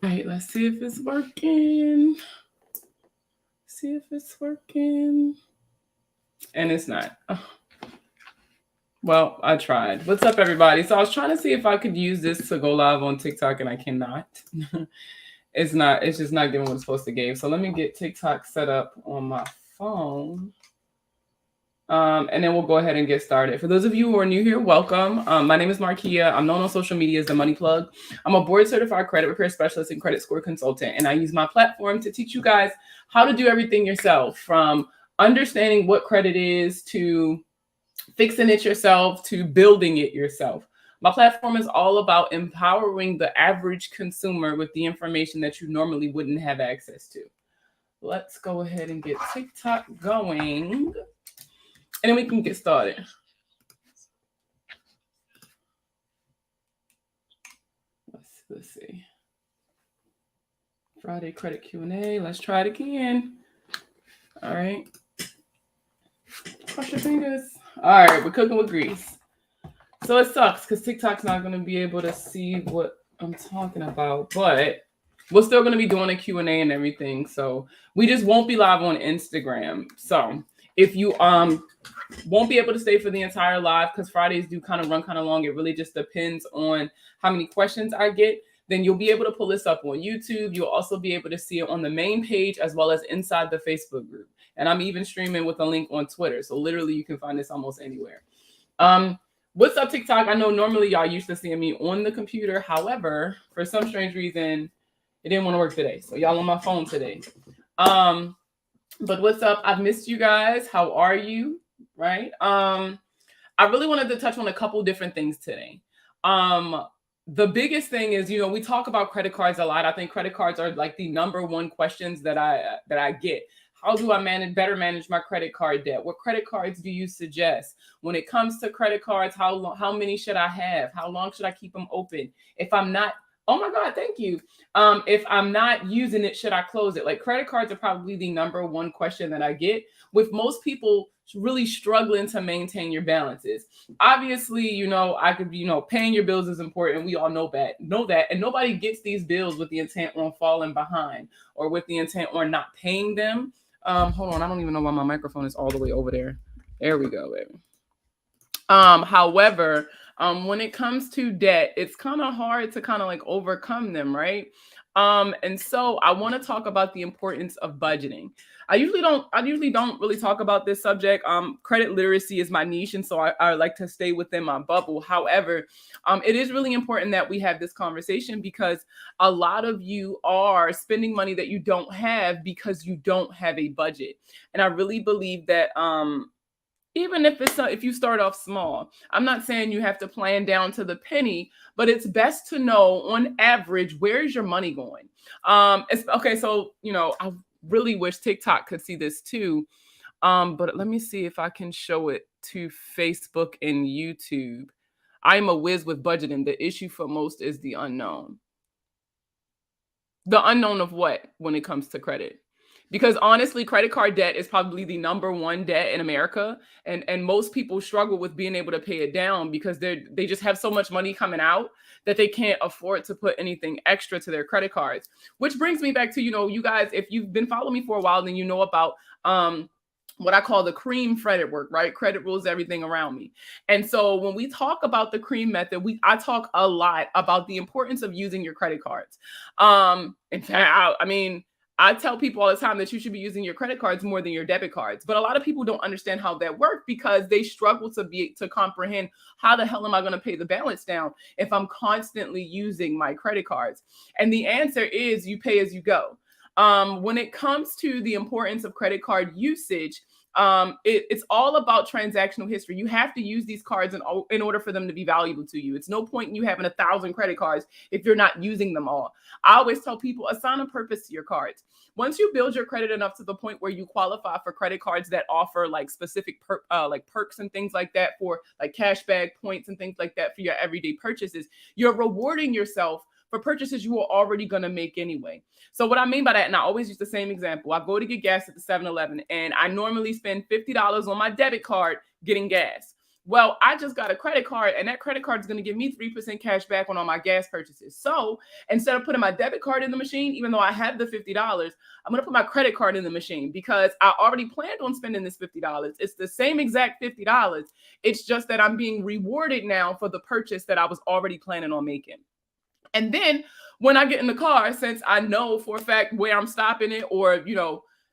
All right, let's see if it's working. See if it's working. And it's not. Oh, well, I tried. What's up, everybody? So I was trying to see if I could use this to go live on TikTok, and I cannot. It's not. It's just not giving what it's supposed to give. So let me get TikTok set up on my phone. And then we'll go ahead and get started. For those of you who are new here, welcome. My name is Markia. I'm known on social media as the Money Plug. I'm a board certified credit repair specialist and credit score consultant, and I use my platform to teach you guys how to do everything yourself, from understanding what credit is to fixing it yourself to building it yourself. My platform is all about empowering the average consumer with the information that you normally wouldn't have access to. Let's go ahead and get TikTok going, and then we can get started. Let's see. Friday credit Q&A. Let's try it again. All right. Cross your fingers. All right, we're cooking with grease. So it sucks because TikTok's not going to be able to see what I'm talking about, but we're still going to be doing a Q&A and everything. So we just won't be live on Instagram. So if you won't be able to stay for the entire live, because Fridays do kind of run kind of long, it really just depends on how many questions I get, then you'll be able to pull this up on YouTube. You'll also be able to see it on the main page as well as inside the Facebook group. And I'm even streaming with a link on Twitter. So literally you can find this almost anywhere. What's up, TikTok? I know normally y'all used to seeing me on the computer. However, for some strange reason, it didn't want to work today. So y'all on my phone today. But what's up? I've missed you guys. How are you? Right? I really wanted to touch on a couple different things today. The biggest thing is, we talk about credit cards a lot. I think credit cards are like the number one questions that I get. How do I better manage my credit card debt? What credit cards do you suggest? When it comes to credit cards, how many should I have? How long should I keep them open? If I'm not, oh my God, thank you. If I'm not using it, should I close it? Like, credit cards are probably the number one question that I get, with most people really struggling to maintain your balances. Obviously, I could, paying your bills is important. We all know that, and nobody gets these bills with the intent on falling behind or with the intent on not paying them. Hold on, I don't even know why my microphone is all the way over there. There we go, baby. However, when it comes to debt, it's kind of hard to kind of like overcome them, right? And so I want to talk about the importance of budgeting. I usually don't really talk about this subject. Credit literacy is my niche, and so I like to stay within my bubble. However, it is really important that we have this conversation, because a lot of you are spending money that you don't have because you don't have a budget. And I really believe that even if you start off small, I'm not saying you have to plan down to the penny, but it's best to know on average, where is your money going? Okay, so I really wish TikTok could see this too. But let me see if I can show it to Facebook and YouTube. I'm a whiz with budgeting. The issue for most is the unknown. The unknown of what when it comes to credit? Because honestly, credit card debt is probably the number one debt in America. And most people struggle with being able to pay it down because they just have so much money coming out that they can't afford to put anything extra to their credit cards. Which brings me back to, you guys, if you've been following me for a while, then you know about what I call the cream credit work, right? Credit rules everything around me. And so when we talk about the cream method, I talk a lot about the importance of using your credit cards. In fact, I tell people all the time that you should be using your credit cards more than your debit cards. But a lot of people don't understand how that works because they struggle to comprehend, how the hell am I going to pay the balance down if I'm constantly using my credit cards? And the answer is you pay as you go. When it comes to the importance of credit card usage, it's all about transactional history. You have to use these cards in order for them to be valuable to you. It's no point in you having 1,000 credit cards if you're not using them all. I always tell people, assign a purpose to your cards. Once you build your credit enough to the point where you qualify for credit cards that offer like specific perks and things like that, for like cashback points and things like that for your everyday purchases, you're rewarding yourself for purchases you were already going to make anyway. So what I mean by that, and I always use the same example, I go to get gas at the 7-Eleven and I normally spend $50 on my debit card getting gas. Well, I just got a credit card and that credit card is going to give me 3% cash back on all my gas purchases. So instead of putting my debit card in the machine, even though I have the $50, I'm going to put my credit card in the machine because I already planned on spending this $50. It's the same exact $50. It's just that I'm being rewarded now for the purchase that I was already planning on making. And then when I get in the car, since I know for a fact where I'm stopping it, or,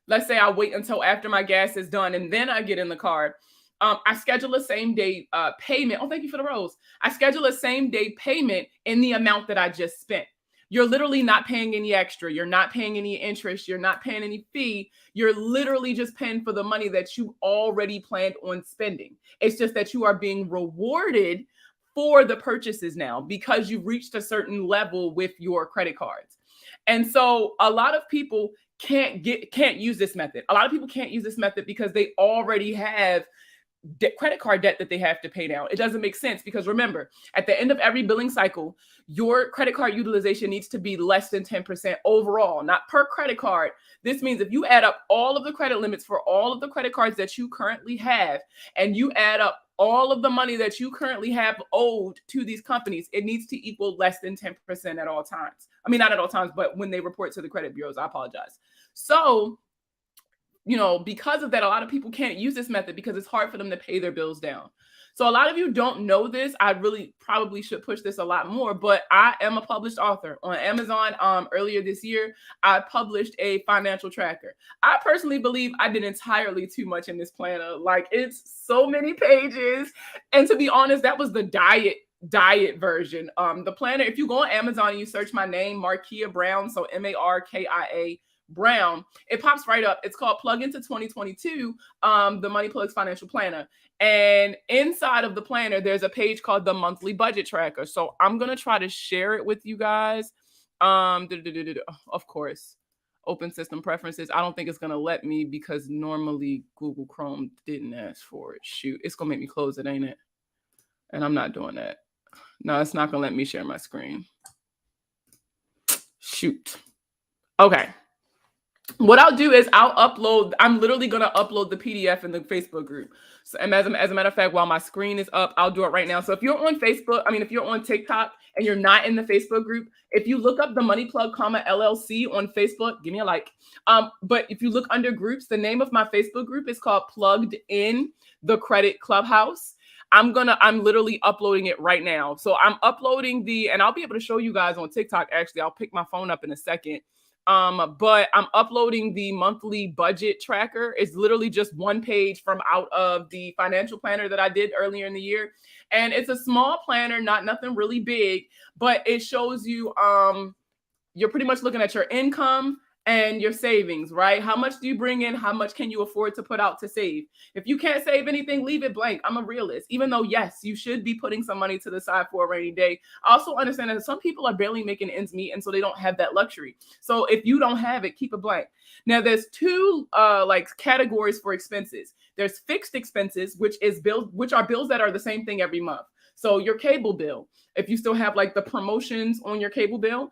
let's say I wait until after my gas is done and then I get in the car, I schedule a same day payment. Oh, thank you for the rose. I schedule a same day payment in the amount that I just spent. You're literally not paying any extra. You're not paying any interest. You're not paying any fee. You're literally just paying for the money that you already planned on spending. It's just that you are being rewarded for the purchases now because you've reached a certain level with your credit cards. And so a lot of people can't use this method. A lot of people can't use this method because they already have credit card debt that they have to pay down. It doesn't make sense because remember, at the end of every billing cycle, your credit card utilization needs to be less than 10% overall, not per credit card. This means if you add up all of the credit limits for all of the credit cards that you currently have, and you add up all of the money that you currently have owed to these companies, it needs to equal less than 10% at all times. I mean, not at all times, but when they report to the credit bureaus, I apologize. So, because of that, a lot of people can't use this method because it's hard for them to pay their bills down. So a lot of you don't know this. I really probably should push this a lot more, but I am a published author on Amazon. Earlier this year, I published a financial tracker. I personally believe I did entirely too much in this planner. Like, it's so many pages. And to be honest, that was the diet version. The planner, if you go on Amazon and you search my name, Markia Brown, so Markia Brown, it pops right up. It's called Plug into 2022, the Money Plugs Financial Planner. And inside of the planner, there's a page called the Monthly Budget Tracker. So I'm going to try to share it with you guys. Of course, open system preferences. I don't think it's going to let me because normally Google Chrome didn't ask for it. Shoot, it's going to make me close it, ain't it? And I'm not doing that. No, it's not going to let me share my screen. Shoot. Okay. What I'll do is I'm literally going to upload the PDF in the Facebook group. So, and as a matter of fact, while my screen is up, I'll do it right now. So if you're on Facebook, if you're on TikTok and you're not in the Facebook group, if you look up the Money Plug, LLC on Facebook, give me a like. But if you look under groups, the name of my Facebook group is called Plugged In the Credit Clubhouse. I'm literally uploading it right now. So I'm uploading and I'll be able to show you guys on TikTok. Actually, I'll pick my phone up in a second. But I'm uploading the monthly budget tracker. It's literally just one page from out of the financial planner that I did earlier in the year. And it's a small planner, nothing really big, but it shows you, you're pretty much looking at your income and your savings, right? How much do you bring in? How much can you afford to put out to save? If you can't save anything, leave it blank. I'm a realist. Even though, yes, you should be putting some money to the side for a rainy day. I also understand that some people are barely making ends meet, and so they don't have that luxury. So if you don't have it, keep it blank. Now, there's two categories for expenses. There's fixed expenses, which are bills that are the same thing every month. So your cable bill, if you still have like the promotions on your cable bill,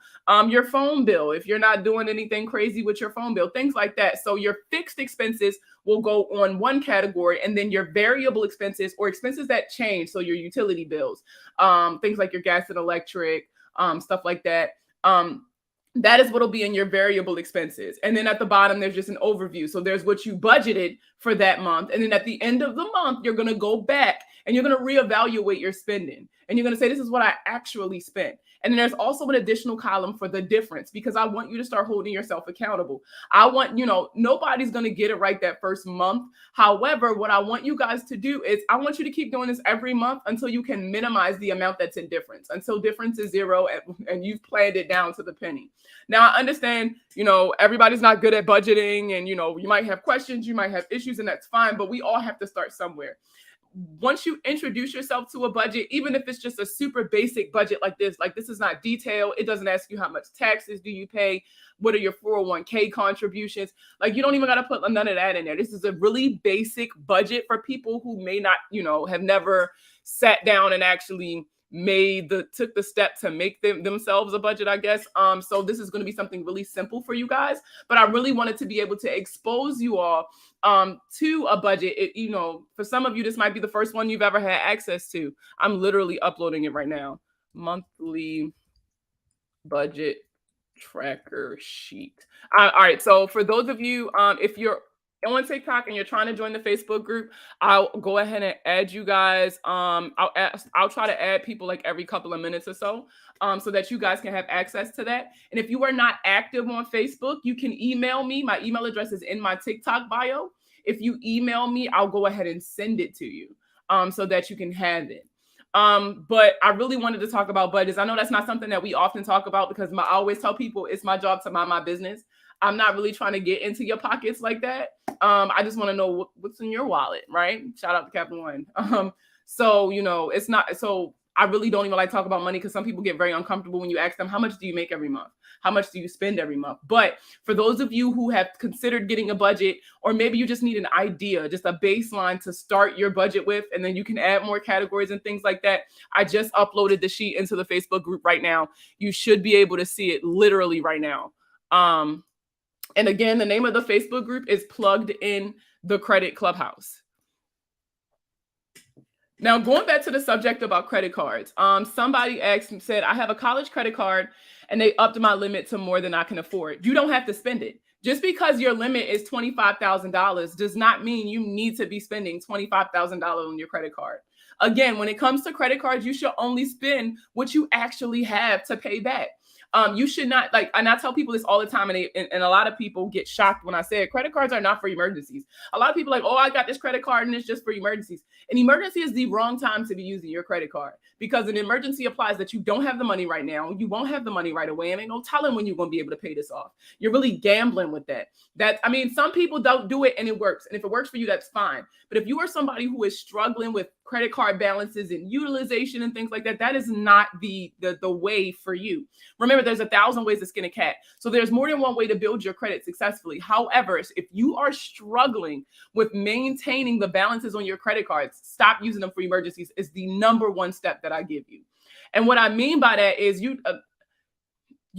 your phone bill, if you're not doing anything crazy with your phone bill, things like that. So your fixed expenses will go on one category, and then your variable expenses or expenses that change. So your utility bills, things like your gas and electric, stuff like that. That is what will be in your variable expenses. And then at the bottom, there's just an overview. So there's what you budgeted for that month. And then at the end of the month, you're going to go back and you're going to reevaluate your spending. And you're going to say, this is what I actually spent. And then there's also an additional column for the difference, because I want you to start holding yourself accountable. I want, nobody's going to get it right that first month. However, what I want you guys to do is I want you to keep doing this every month until you can minimize the amount that's in difference, until difference is zero and you've planned it down to the penny. Now, I understand, everybody's not good at budgeting, and, you might have questions, you might have issues, and that's fine, but we all have to start somewhere. Once you introduce yourself to a budget, even if it's just a super basic budget like this is not detailed. It doesn't ask you how much taxes do you pay, what are your 401k contributions. Like, you don't even got to put none of that in there. This is a really basic budget for people who may not, have never sat down and actually took the step to make themselves a budget, I guess. So this is going to be something really simple for you guys, but I really wanted to be able to expose you all to a budget. For some of you, this might be the first one you've ever had access to. I'm literally uploading it right now. Monthly budget tracker sheet. All right. So for those of you, if you're on TikTok and you're trying to join the Facebook group, I'll go ahead and add you guys. I'll try to add people like every couple of minutes or so, so that you guys can have access to that. And if you are not active on Facebook, you can email me. My email address is in my TikTok bio. If you email me, I'll go ahead and send it to you, so that you can have it. But I really wanted to talk about budgets. I know that's not something that we often talk about because I always tell people it's my job to mind my business. I'm not really trying to get into your pockets like that. I just want to know what's in your wallet, right? Shout out to Capital One. So, it's not, so I really don't even like talk about money because some people get very uncomfortable when you ask them, how much do you make every month? How much do you spend every month? But for those of you who have considered getting a budget, or maybe you just need an idea, just a baseline to start your budget with, and then you can add more categories and things like that. I just uploaded the sheet into the Facebook group right now. You should be able to see it literally right now. And again, the name of the Facebook group is Plugged in the Credit Clubhouse. Now, going back to the subject about credit cards, somebody said, I have a college credit card and they upped my limit to more than I can afford. You don't have to spend it. Just because your limit is $25,000 does not mean you need to be spending $25,000 on your credit card. Again, when it comes to credit cards, you should only spend what you actually have to pay back. You should not, and I tell people this all the time, and a lot of people get shocked when I say it. Credit cards are not for emergencies. A lot of people are like, oh, I got this credit card and it's just for emergencies. An emergency is the wrong time to be using your credit card, because an emergency applies that you don't have the money right now. You won't have the money right away, and ain't no telling when you're going to be able to pay this off. You're really gambling with that. Some people don't do it and it works. And if it works for you, that's fine. But if you are somebody who is struggling with credit card balances and utilization and things like that, that is not the way for you. Remember, there's 1,000 ways to skin a cat. So there's more than one way to build your credit successfully. However, if you are struggling with maintaining the balances on your credit cards, stop using them for emergencies is the number one step that I give you. And what I mean by that is you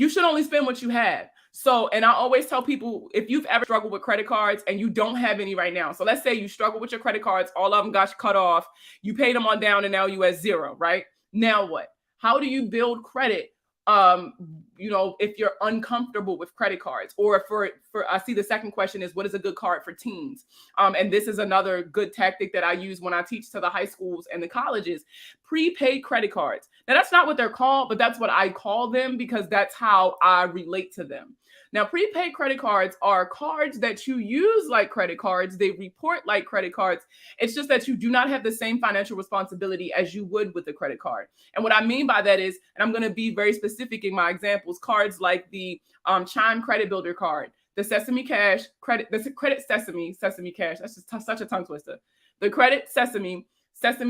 should only spend what you have. So, and I always tell people, if you've ever struggled with credit cards and you don't have any right now. So let's say you struggle with your credit cards, all of them got cut off, you paid them on down and now you at zero, right? Now what? How do you build credit? If you're uncomfortable with credit cards, or for I see the second question is, what is a good card for teens? And this is another good tactic that I use when I teach to the high schools and the colleges: prepaid credit cards. Now, that's not what they're called, but that's what I call them because that's how I relate to them. Now, prepaid credit cards are cards that you use like credit cards. They report like credit cards. It's just that you do not have the same financial responsibility as you would with a credit card. And what I mean by that is, and I'm going to be very specific in my examples, cards like the Chime Credit Builder card, the Sesame Cash credit, the Credit Sesame Cash. That's just such a tongue twister. The Credit Sesame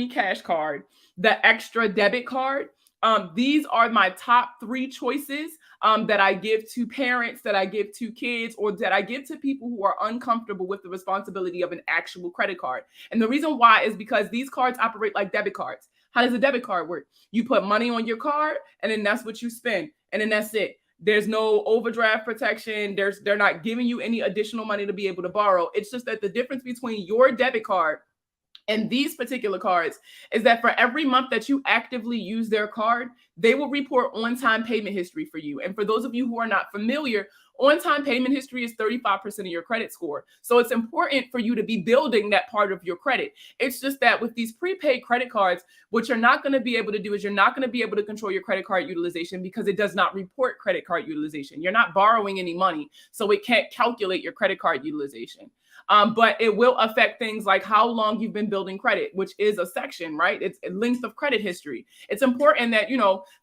Cash card, the Extra Debit card. These are my top 3 choices that I give to parents, that I give to kids, or that I give to people who are uncomfortable with the responsibility of an actual credit card. And the reason why is because these cards operate like debit cards. How does a debit card work? You put money on your card, and then that's what you spend, and then that's it. There's no overdraft protection. They're not giving you any additional money to be able to borrow. It's just that the difference between your debit card and these particular cards is that for every month that you actively use their card, they will report on-time payment history for you. And for those of you who are not familiar, on-time payment history is 35% of your credit score. So it's important for you to be building that part of your credit. It's just that with these prepaid credit cards, what you're not going to be able to do is you're not going to be able to control your credit card utilization because it does not report credit card utilization. You're not borrowing any money, so it can't calculate your credit card utilization. But it will affect things like how long you've been building credit, which is a section, right? It's length of credit history. It's important that,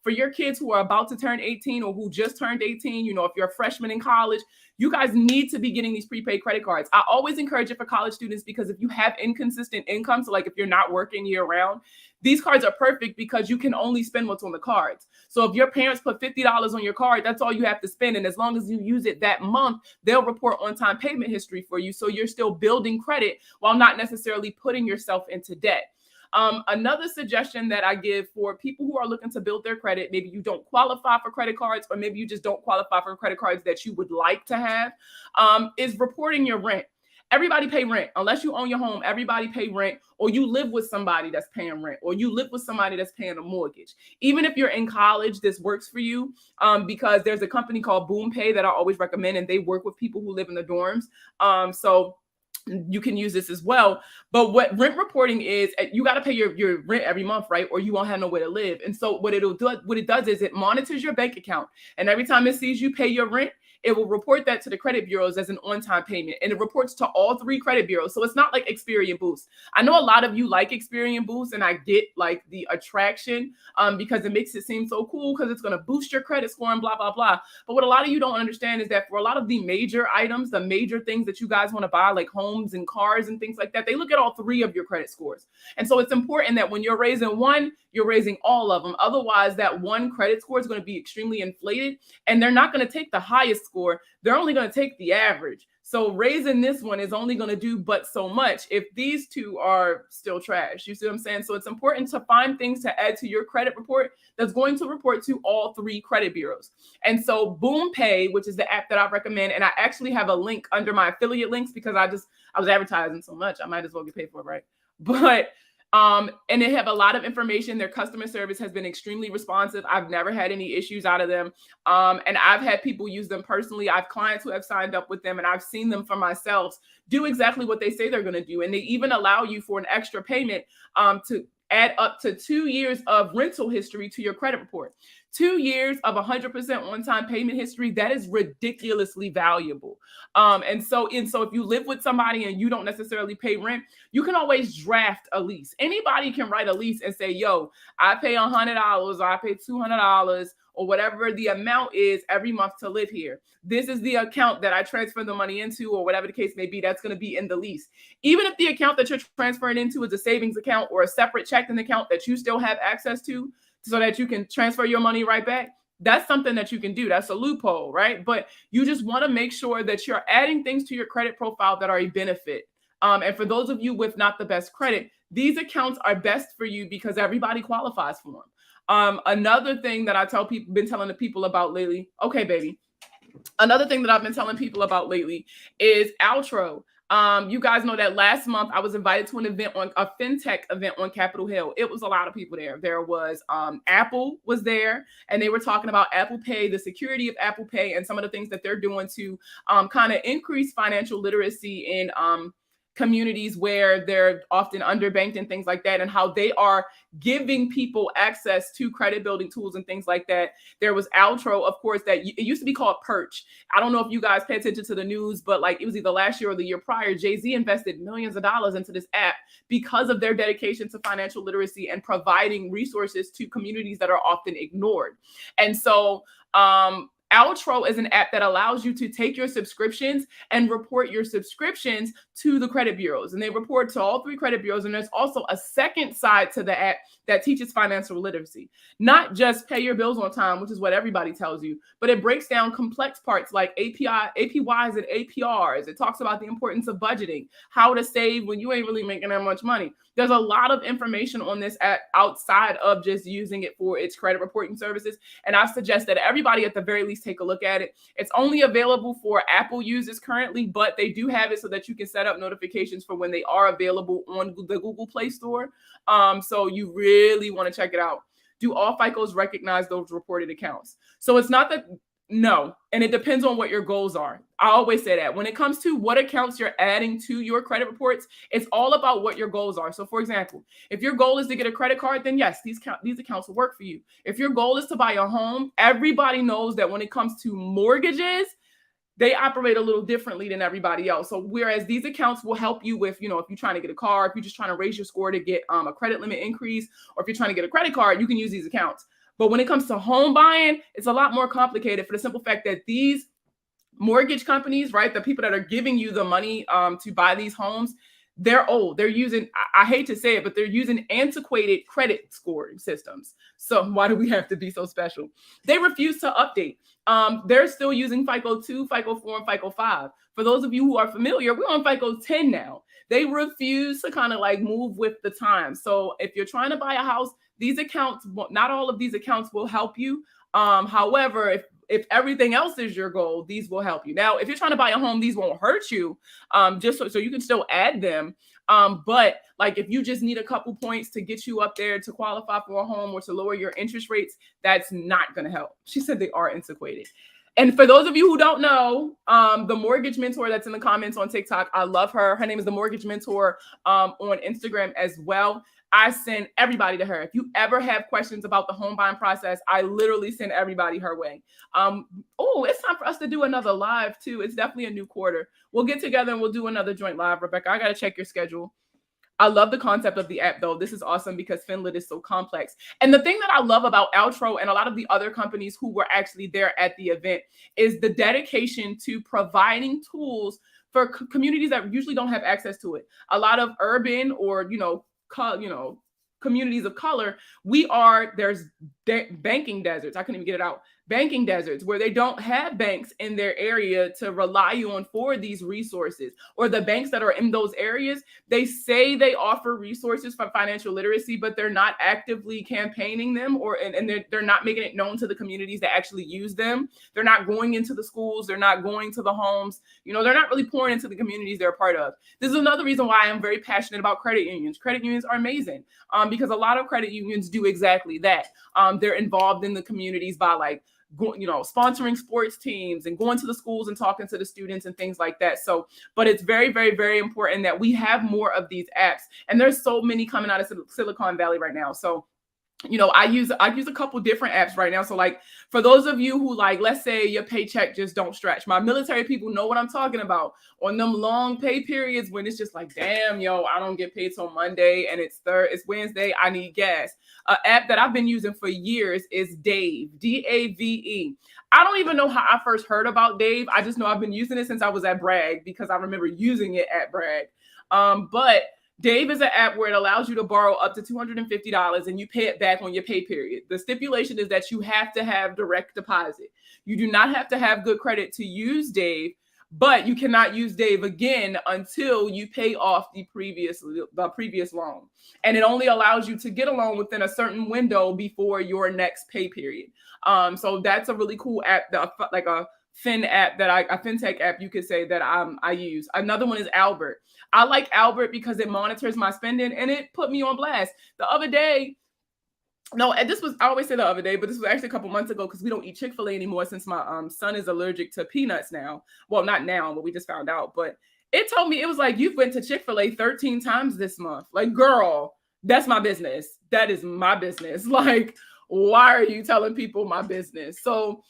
for your kids who are about to turn 18 or who just turned 18, if you're a freshman in college, you guys need to be getting these prepaid credit cards. I always encourage it for college students because if you have inconsistent income, so like if you're not working year round, these cards are perfect because you can only spend what's on the cards. So if your parents put $50 on your card, that's all you have to spend. And as long as you use it that month, they'll report on-time payment history for you. So you're still building credit while not necessarily putting yourself into debt. Another suggestion that I give for people who are looking to build their credit, maybe you don't qualify for credit cards, or maybe you just don't qualify for credit cards that you would like to have, is reporting your rent. Everybody pay rent. Unless you own your home, everybody pay rent, or you live with somebody that's paying rent, or you live with somebody that's paying a mortgage. Even if you're in college, this works for you, because there's a company called Boom Pay that I always recommend, and they work with people who live in the dorms. So you can use this as well. But what rent reporting is, you got to pay your rent every month, right? Or you won't have nowhere to live. And so what it does is it monitors your bank account. And every time it sees you pay your rent, it will report that to the credit bureaus as an on-time payment. And it reports to all 3 credit bureaus. So it's not like Experian Boost. I know a lot of you like Experian Boost, and I get like the attraction because it makes it seem so cool because it's going to boost your credit score and blah, blah, blah. But what a lot of you don't understand is that for a lot of the major items, the major things that you guys want to buy, like homes and cars and things like that, they look at all 3 of your credit scores. And so it's important that when you're raising one, you're raising all of them. Otherwise, that one credit score is going to be extremely inflated, and they're not going to take the highest score. They're only going to take the average. So raising this one is only going to do but so much if these 2 are still trash. You see what I'm saying? So it's important to find things to add to your credit report that's going to report to all 3 credit bureaus. And so Boom Pay, which is the app that I recommend, and I actually have a link under my affiliate links because I was advertising so much, I might as well get paid for it, right? But and they have a lot of information. Their customer service has been extremely responsive. I've never had any issues out of them. And I've had people use them personally. I have clients who have signed up with them, and I've seen them for myself do exactly what they say they're going to do. And they even allow you for an extra payment to add up to 2 years of rental history to your credit report. 2 years of 100% on-time payment history, that is ridiculously valuable. And so if you live with somebody and you don't necessarily pay rent, you can always draft a lease. Anybody can write a lease and say, yo, I pay $100, or I pay $200, or whatever the amount is every month to live here. This is the account that I transfer the money into, or whatever the case may be, that's going to be in the lease. Even if the account that you're transferring into is a savings account or a separate checking account that you still have access to, so that you can transfer your money right back, that's something that you can do. That's a loophole, right? But you just want to make sure that you're adding things to your credit profile that are a benefit. And for those of you with not the best credit, these accounts are best for you because everybody qualifies for them. Another thing that been telling the people about lately, okay, baby. Another thing that I've been telling people about lately is Outro. You guys know that last month I was invited to a fintech event on Capitol Hill. It was a lot of people there. There was Apple was there, and they were talking about Apple Pay, the security of Apple Pay, and some of the things that they're doing to kind of increase financial literacy in communities where they're often underbanked and things like that, and how they are giving people access to credit building tools and things like that. There was Outro, of course, that it used to be called Perch. I don't know if you guys pay attention to the news, but like it was either last year or the year prior, Jay-Z invested millions of dollars into this app because of their dedication to financial literacy and providing resources to communities that are often ignored. And so Outro is an app that allows you to take your subscriptions and report your subscriptions to the credit bureaus. And they report to all 3 credit bureaus. And there's also a second side to the app that teaches financial literacy. Not just pay your bills on time, which is what everybody tells you, but it breaks down complex parts like APYs and APRs. It talks about the importance of budgeting, how to save when you ain't really making that much money. There's a lot of information on this app outside of just using it for its credit reporting services. And I suggest that everybody at the very least take a look at it. It's only available for Apple users currently, but they do have it so that you can set up notifications for when they are available on the Google Play Store. So you really want to check it out. Do all FICOs recognize those reported accounts? So it's not that, no, and it depends on what your goals are. I always say that when it comes to what accounts you're adding to your credit reports, it's all about what your goals are. So for example, if your goal is to get a credit card, then yes, these accounts will work for you. If your goal is to buy a home, everybody knows that when it comes to mortgages, they operate a little differently than everybody else. So whereas these accounts will help you with, if you're trying to get a car, if you're just trying to raise your score to get a credit limit increase, or if you're trying to get a credit card, you can use these accounts. But when it comes to home buying, it's a lot more complicated for the simple fact that these mortgage companies, right, the people that are giving you the money to buy these homes, they're old. They're using, I hate to say it, but they're using antiquated credit scoring systems. So why do we have to be so special? They refuse to update. They're still using FICO 2, FICO 4, and FICO 5. For those of you who are familiar, we're on FICO 10 now. They refuse to kind of like move with the time. So if you're trying to buy a house, these accounts, not all of these accounts will help you. However, if everything else is your goal, these will help you. Now, if you're trying to buy a home, these won't hurt you, just so you can still add them. But like if you just need a couple points to get you up there to qualify for a home or to lower your interest rates, that's not going to help. She said they are antiquated. And for those of you who don't know, the mortgage mentor that's in the comments on TikTok, I love her. Her name is the mortgage mentor on Instagram as well. I send everybody to her. If you ever have questions about the home buying process, I literally send everybody her way. Oh, it's time for us to do another live too. It's definitely a new quarter. We'll get together and we'll do another joint live. Rebecca, I got to check your schedule. I love the concept of the app though. This is awesome because Finlit is so complex. And the thing that I love about Outro and a lot of the other companies who were actually there at the event is the dedication to providing tools for communities that usually don't have access to it. A lot of urban or, communities of color, there's banking deserts. I couldn't even get it out. Banking deserts where they don't have banks in their area to rely on for these resources, or the banks that are in those areas, they say they offer resources for financial literacy, but they're not actively campaigning them, and they're not making it known to the communities that actually use them. They're not going into the schools. They're not going to the homes. They're not really pouring into the communities they're a part of. This is another reason why I'm very passionate about credit unions. Credit unions are amazing because a lot of credit unions do exactly that. They're involved in the communities by like sponsoring sports teams and going to the schools and talking to the students and things like that. So, but it's very, very, very important that we have more of these apps. And there's so many coming out of Silicon Valley right now. So, I use a couple different apps right now. So like for those of you who like, let's say your paycheck just don't stretch. My military people know what I'm talking about on them long pay periods when it's just like, damn, I don't get paid till Monday and it's Wednesday. I need gas. An app that I've been using for years is Dave, Dave. I don't even know how I first heard about Dave. I just know I've been using it since I was at Bragg because I remember using it at Bragg. But Dave is an app where it allows you to borrow up to $250 and you pay it back on your pay period. The stipulation is that you have to have direct deposit. You do not have to have good credit to use Dave, but you cannot use Dave again until you pay off the previous loan. And it only allows you to get a loan within a certain window before your next pay period. So that's a really cool app, like a fintech app, you could say that I use. Another one is Albert. I like Albert because it monitors my spending and it put me on blast. The other day, I always say the other day, but this was actually a couple months ago because we don't eat Chick-fil-A anymore since my son is allergic to peanuts now. Well, not now, but we just found out. But it told me, it was like, you've went to Chick-fil-A 13 times this month. Like, girl, that's my business. That is my business. Like, why are you telling people my business? So,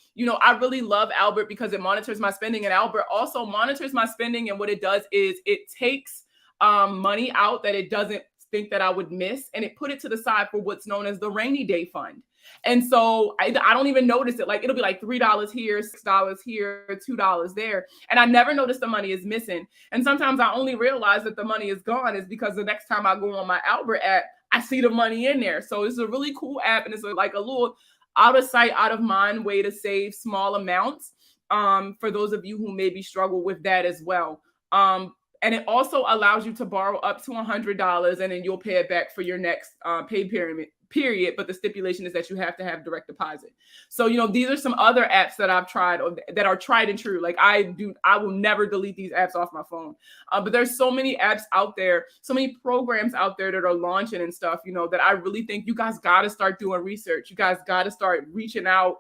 I really love Albert because it monitors my spending, and Albert also monitors my spending. And what it does is it takes money out that it doesn't think that I would miss, and it put it to the side for what's known as the rainy day fund. And so I don't even notice it. Like, it'll be like $3 here, $6 here, $2 there. And I never notice the money is missing. And sometimes I only realize that the money is gone is because the next time I go on my Albert app, I see the money in there. So it's a really cool app. And it's like a little out of sight, out of mind way to save small amounts for those of you who maybe struggle with that as well. And it also allows you to borrow up to $100 and then you'll pay it back for your next pay period. But the stipulation is that you have to have direct deposit. So, these are some other apps that I've tried or that are tried and true. Like I will never delete these apps off my phone. But there's so many apps out there, so many programs out there that are launching and stuff, that I really think you guys got to start doing research. You guys got to start reaching out,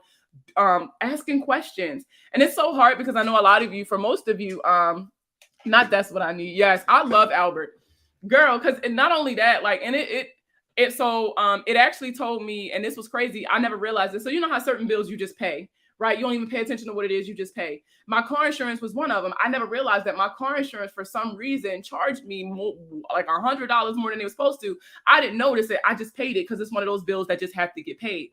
asking questions. And it's so hard because I know a lot of you, for most of you, not that's what I need. Yes, I love Albert, girl, because not only that, like, and it actually told me, and this was crazy. I never realized this. So you know how certain bills you just pay, right? You don't even pay attention to what it is. You just pay. My car insurance was one of them. I never realized that my car insurance, for some reason, charged me more, like $100 more than it was supposed to. I didn't notice it. I just paid it because it's one of those bills that just have to get paid.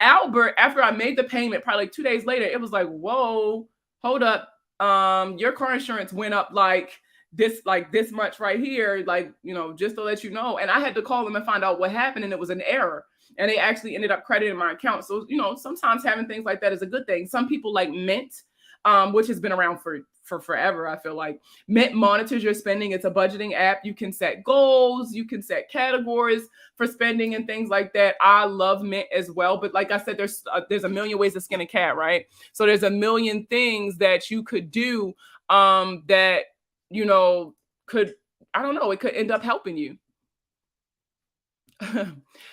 Albert, after I made the payment, probably like 2 days later, it was like, whoa, hold up. Your car insurance went up like this much right here, like, you know, just to let you know. And I had to call them and find out what happened, and it was an error. And they actually ended up crediting my account. So, you know, sometimes having things like that is a good thing. Some people like Mint, which has been around for forever. I feel like Mint monitors your spending. It's a budgeting app. You can set goals, you can set categories for spending and things like that. I love Mint as well. But like I said, there's a million ways to skin a cat, right? So there's a million things that you could do that, you know, could, I don't know, it could end up helping you.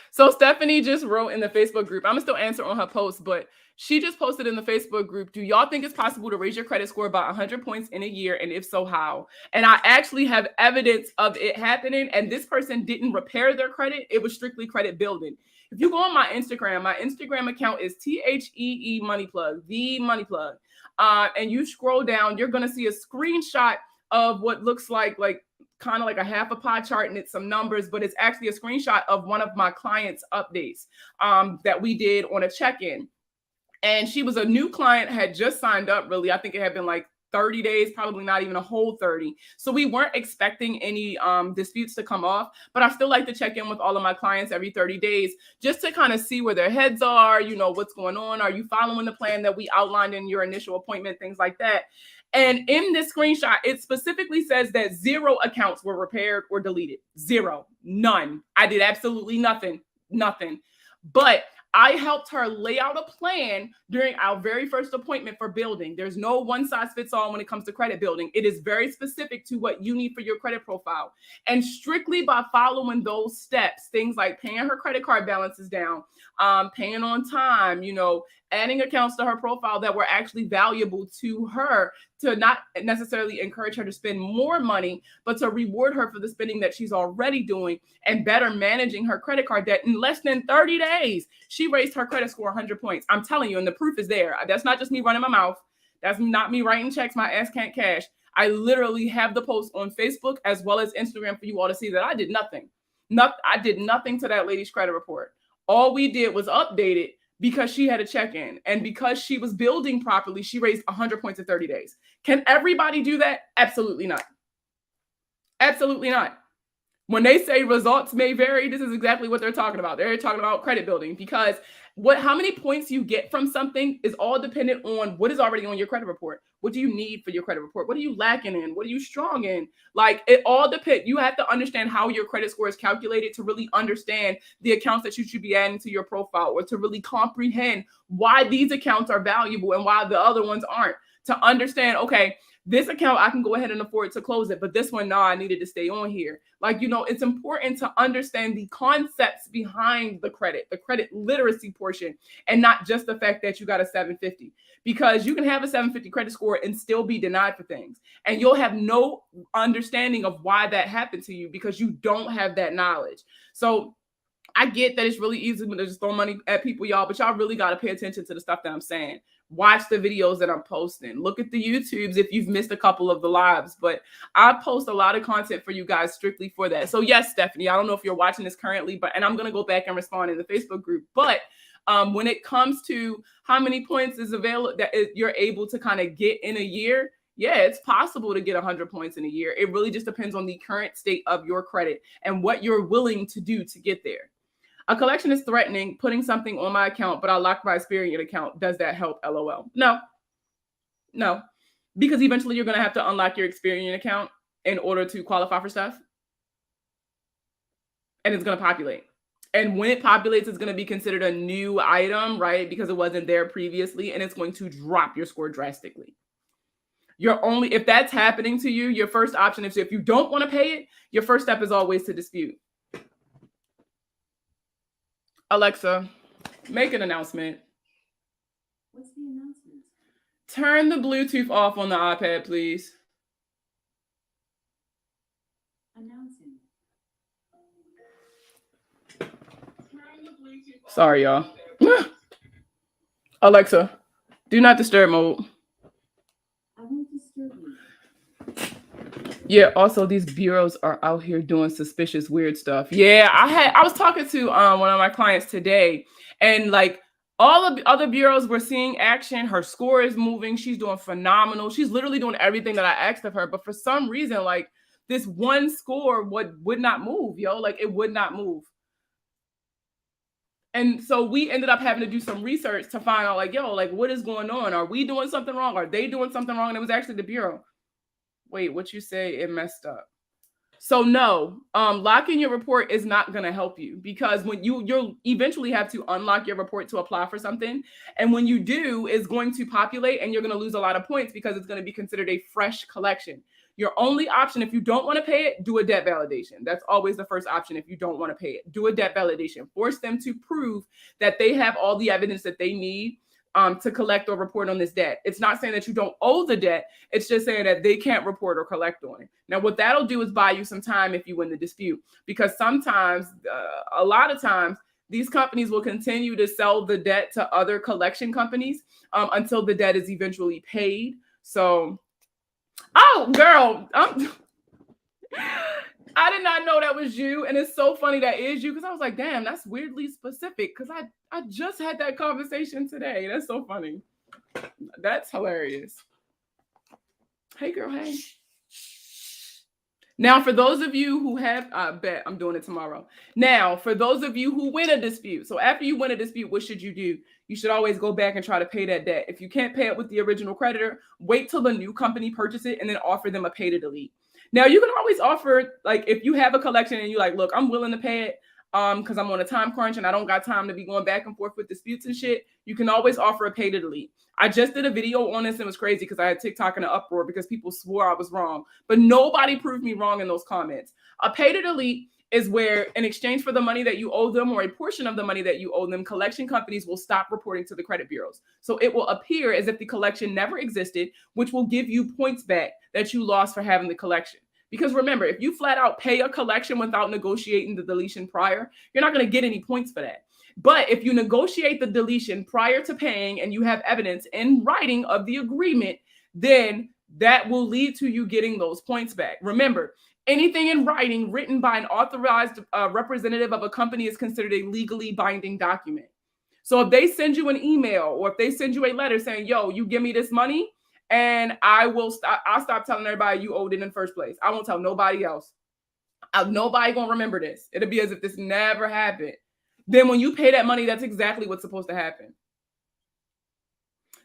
So Stephanie just wrote in the Facebook group. I'm gonna still answer on her post, but she just posted in the Facebook group, do y'all think it's possible to raise your credit score by 100 points in a year? And if so, how? And I actually have evidence of it happening. And this person didn't repair their credit. It was strictly credit building. If you go on my Instagram account is THEE Money Plug, the Money Plug. And you scroll down, you're gonna see a screenshot of what looks like kind of like a half a pie chart, and it's some numbers, but it's actually a screenshot of one of my clients' updates that we did on a check-in. And she was a new client, had just signed up, really. I think it had been like 30 days, probably not even a whole 30. So we weren't expecting any disputes to come off, but I still like to check in with all of my clients every 30 days just to kind of see where their heads are, you know, what's going on. Are you following the plan that we outlined in your initial appointment, things like that. And in this screenshot, it specifically says that 0 accounts were repaired or deleted. 0, none. I did absolutely nothing. But I helped her lay out a plan during our very first appointment for building. There's no one size fits all when it comes to credit building. It is very specific to what you need for your credit profile. And strictly by following those steps, things like paying her credit card balances down, paying on time, you know, adding accounts to her profile that were actually valuable to her, to not necessarily encourage her to spend more money, but to reward her for the spending that she's already doing, and better managing her credit card debt. In less than 30 days, she raised her credit score 100 points. I'm telling you, and the proof is there. That's not just me running my mouth. That's not me writing checks my ass can't cash. I literally have the post on Facebook as well as Instagram for you all to see that I did nothing. I did nothing to that lady's credit report. All we did was update it because she had a check-in, and because she was building properly, she raised 100 points in 30 days. Can everybody do that? Absolutely not. Absolutely not. When they say results may vary, this is exactly what they're talking about. They're talking about credit building, because how many points you get from something is all dependent on what is already on your credit report. What do you need for your credit report? What are you lacking in? What are you strong in? Like, it all depends. You have to understand how your credit score is calculated to really understand the accounts that you should be adding to your profile, or to really comprehend why these accounts are valuable and why the other ones aren't. To understand, okay, this account, I can go ahead and afford to close it, but this one, no, I needed to stay on here. Like, you know, it's important to understand the concepts behind the credit literacy portion, and not just the fact that you got a 750, because you can have a 750 credit score and still be denied for things. And you'll have no understanding of why that happened to you because you don't have that knowledge. So I get that it's really easy to just throw money at people, y'all, but y'all really got to pay attention to the stuff that I'm saying. Watch the videos that I'm posting. Look at the YouTubes if you've missed a couple of the lives. But I post a lot of content for you guys strictly for that. So yes, Stephanie, I don't know if you're watching this currently, and I'm going to go back and respond in the Facebook group. But when it comes to how many points is available that you're able to kind of get in a year, yeah, it's possible to get 100 points in a year. It really just depends on the current state of your credit and what you're willing to do to get there. A collection is threatening putting something on my account, but I locked my Experian account. Does that help? LOL. No, because eventually you're going to have to unlock your Experian account in order to qualify for stuff. And it's going to populate. And when it populates, it's going to be considered a new item, right? Because it wasn't there previously, and it's going to drop your score drastically. If that's happening to you, your first option is, if you don't want to pay it, your first step is always to dispute. Alexa, make an announcement. What's the announcement? Turn the Bluetooth off on the iPad, please. Announcing. Sorry, y'all. Alexa, do not disturb mode. I won't disturb you. Yeah, also these bureaus are out here doing suspicious, weird stuff. Yeah, I was talking to one of my clients today, and like, All of the other bureaus were seeing action. Her score is moving. She's doing phenomenal. She's literally doing everything that I asked of her. But for some reason, like this one score would not move, yo. Like it would not move. And so we ended up having to do some research to find out, like, yo, like what is going on? Are we doing something wrong? Are they doing something wrong? And it was actually the bureau. Wait, what you say? It messed up. So no, locking your report is not going to help you, because when you'll eventually have to unlock your report to apply for something. And when you do, it's going to populate and you're going to lose a lot of points because it's going to be considered a fresh collection. Your only option, if you don't want to pay it, do a debt validation. That's always the first option. If you don't want to pay it, do a debt validation. Force them to prove that they have all the evidence that they need to collect or report on this debt. It's not saying that you don't owe the debt. It's just saying that they can't report or collect on it. Now, what that'll do is buy you some time if you win the dispute, because sometimes, a lot of times, these companies will continue to sell the debt to other collection companies until the debt is eventually paid. So, oh, girl, I did not know that was you. And it's so funny that is you, because I was like, damn, that's weirdly specific, because I just had that conversation today. That's so funny. That's hilarious. Hey, girl, hey. Now, for those of you who have, I bet I'm doing it tomorrow. Now, for those of you who win a dispute, so after you win a dispute, what should you do? You should always go back and try to pay that debt. If you can't pay it with the original creditor, wait till the new company purchase it and then offer them a pay to delete. Now, you can always offer, like, if you have a collection and you're like, look, I'm willing to pay it because I'm on a time crunch and I don't got time to be going back and forth with disputes and shit, you can always offer a pay to delete. I just did a video on this and it was crazy because I had TikTok in an uproar because people swore I was wrong, but nobody proved me wrong in those comments. A pay to delete is where, in exchange for the money that you owe them or a portion of the money that you owe them, collection companies will stop reporting to the credit bureaus. So it will appear as if the collection never existed, which will give you points back that you lost for having the collection. Because remember, if you flat out pay a collection without negotiating the deletion prior, you're not going to get any points for that. But if you negotiate the deletion prior to paying and you have evidence in writing of the agreement, then that will lead to you getting those points back. Remember, anything in writing written by an authorized representative of a company is considered a legally binding document. So if they send you an email or if they send you a letter saying, yo, you give me this money, and I'll stop telling everybody you owed it in the first place. I won't tell nobody else. Nobody gonna remember this. It'll be as if this never happened. Then when you pay that money, that's exactly what's supposed to happen.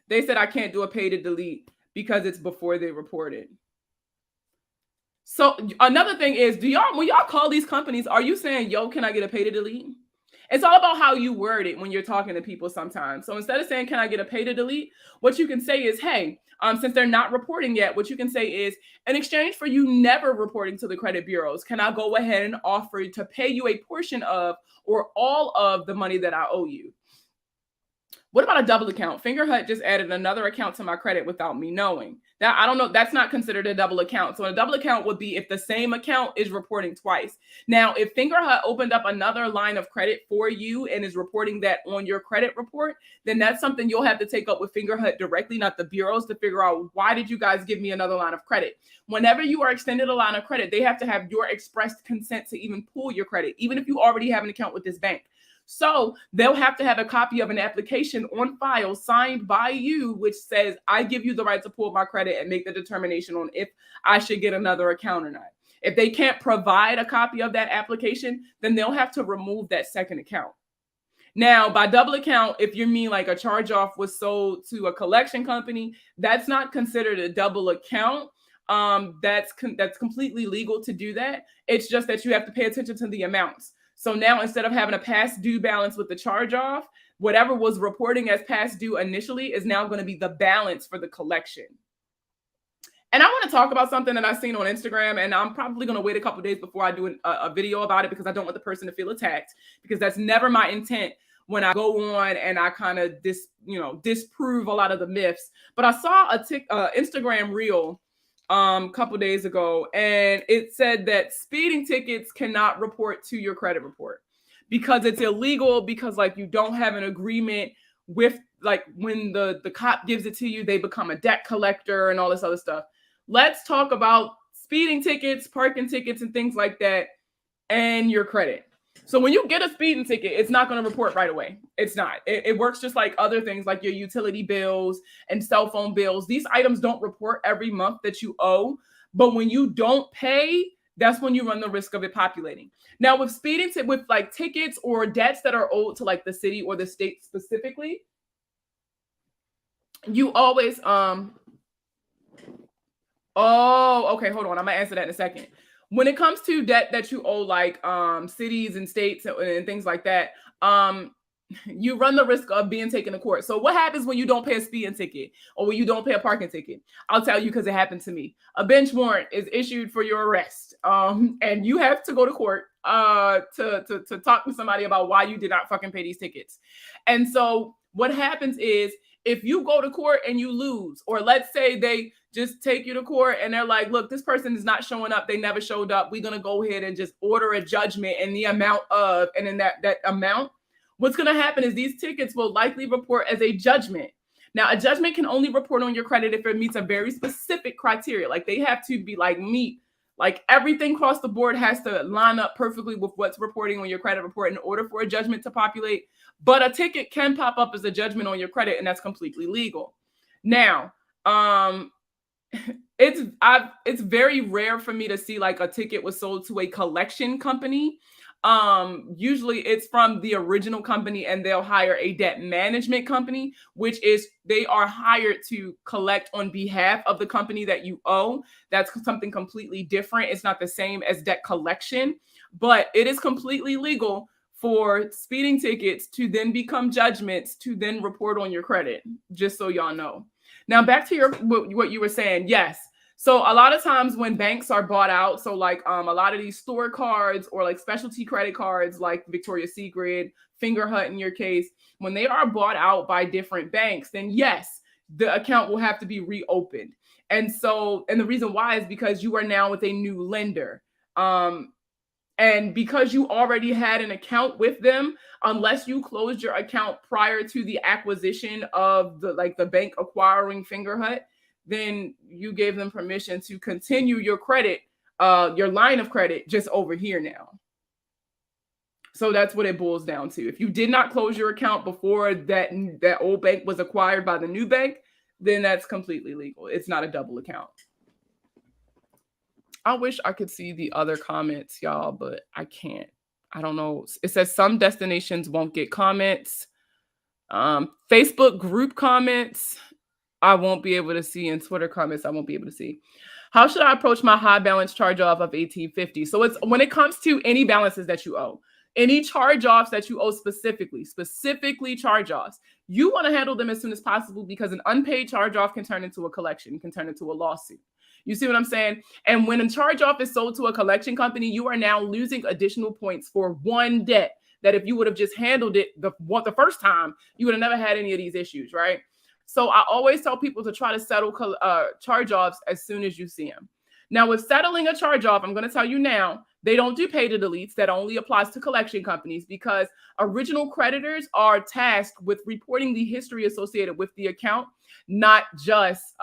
They said I can't do a pay to delete because it's before they report it. So another thing is, when y'all call these companies, are you saying, yo, can I get a pay to delete? It's all about how you word it when you're talking to people sometimes. So instead of saying, can I get a pay to delete? What you can say is, hey, since they're not reporting yet, what you can say is, in exchange for you never reporting to the credit bureaus, can I go ahead and offer to pay you a portion of or all of the money that I owe you? What about a double account? Fingerhut just added another account to my credit without me knowing. That, I don't know, that's not considered a double account. So a double account would be if the same account is reporting twice. Now, if Fingerhut opened up another line of credit for you and is reporting that on your credit report, then that's something you'll have to take up with Fingerhut directly, not the bureaus, to figure out, why did you guys give me another line of credit? Whenever you are extended a line of credit, they have to have your expressed consent to even pull your credit, even if you already have an account with this bank. So they'll have to have a copy of an application on file signed by you, which says, I give you the right to pull my credit and make the determination on if I should get another account or not. If they can't provide a copy of that application, then they'll have to remove that second account. Now, by double account, if you mean like a charge off was sold to a collection company, that's not considered a double account. That's completely legal to do that. It's just that you have to pay attention to the amounts. So now, instead of having a past due balance with the charge off, whatever was reporting as past due initially is now going to be the balance for the collection. And I want to talk about something that I've seen on Instagram, and I'm probably going to wait a couple of days before I do a video about it, because I don't want the person to feel attacked, because that's never my intent when I go on and I kind of disprove a lot of the myths. But I saw a Instagram reel a couple days ago, and it said that speeding tickets cannot report to your credit report because it's illegal, because like you don't have an agreement with, like, when the cop gives it to you, they become a debt collector and all this other stuff. Let's talk about speeding tickets, parking tickets, and things like that, and your credit. So when you get a speeding ticket, it's not going to report right away. It's not. It works just like other things, like your utility bills and cell phone bills. These items don't report every month that you owe, but when you don't pay, that's when you run the risk of it populating. Now, with speeding, with like tickets or debts that are owed to like the city or the state specifically, you always Oh, okay, hold on. I'm gonna answer that in a second. When it comes to debt that you owe, like cities and states and things like that, you run the risk of being taken to court. So what happens when you don't pay a speeding ticket or when you don't pay a parking ticket? I'll tell you because it happened to me. A bench warrant is issued for your arrest, and you have to go to court to talk to somebody about why you did not fucking pay these tickets. And so what happens is, if you go to court and you lose, or let's say they just take you to court and they're like, look, this person is not showing up. They never showed up. We're going to go ahead and just order a judgment in the amount of, and in that amount, what's going to happen is these tickets will likely report as a judgment. Now, a judgment can only report on your credit if it meets a very specific criteria. Like they have to be like like everything across the board has to line up perfectly with what's reporting on your credit report in order for a judgment to populate. But a ticket can pop up as a judgment on your credit, and that's completely legal. Now, it's very rare for me to see like a ticket was sold to a collection company. Usually it's from the original company, and they'll hire a debt management company, which is they are hired to collect on behalf of the company that you owe. That's something completely different. It's not the same as debt collection, but it is completely legal for speeding tickets to then become judgments to then report on your credit, just so y'all know. Now back to what you were saying. Yes. So a lot of times when banks are bought out, so like a lot of these store cards or like specialty credit cards like Victoria's Secret, Fingerhut in your case, when they are bought out by different banks, then yes, the account will have to be reopened. And the reason why is because you are now with a new lender. And because you already had an account with them, unless you closed your account prior to the acquisition of the bank acquiring Fingerhut, then you gave them permission to continue your credit, your line of credit just over here now. So that's what it boils down to. If you did not close your account before that old bank was acquired by the new bank, then that's completely legal. It's not a double account. I wish I could see the other comments, y'all, but I can't. I don't know. It says some destinations won't get comments. Facebook group comments, I won't be able to see, and Twitter comments, I won't be able to see. How should I approach my high balance charge off of $18.50? So it's when it comes to any balances that you owe, any charge offs that you owe specifically charge offs, you want to handle them as soon as possible, because an unpaid charge off can turn into a collection, can turn into a lawsuit. You see what I'm saying? And when a charge off is sold to a collection company, you are now losing additional points for one debt that if you would have just handled it the first time, you would have never had any of these issues, right? So I always tell people to try to settle charge-offs as soon as you see them. Now, with settling a charge-off, I'm going to tell you now, they don't do pay to deletes. That only applies to collection companies, because original creditors are tasked with reporting the history associated with the account, not just,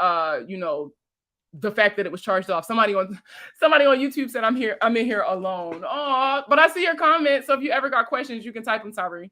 the fact that it was charged off. Somebody on YouTube said, I'm in here alone. Oh, but I see your comment. So if you ever got questions, you can type them, Tyree.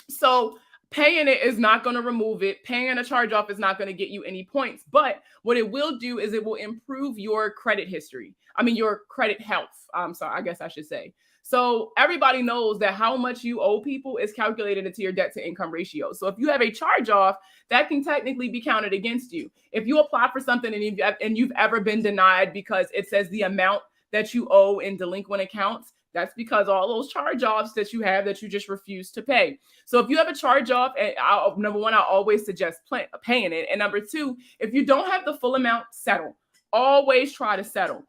So paying it is not going to remove it. Paying a charge off is not going to get you any points. But what it will do is it will improve your credit history. Your credit health. I guess I should say. So everybody knows that how much you owe people is calculated into your debt to income ratio. So if you have a charge off, that can technically be counted against you. If you apply for something and you've ever been denied because it says the amount that you owe in delinquent accounts, that's because all those charge offs that you have that you just refuse to pay. So if you have a charge off, number one, I always suggest paying it. And number two, if you don't have the full amount, settle. Always try to settle.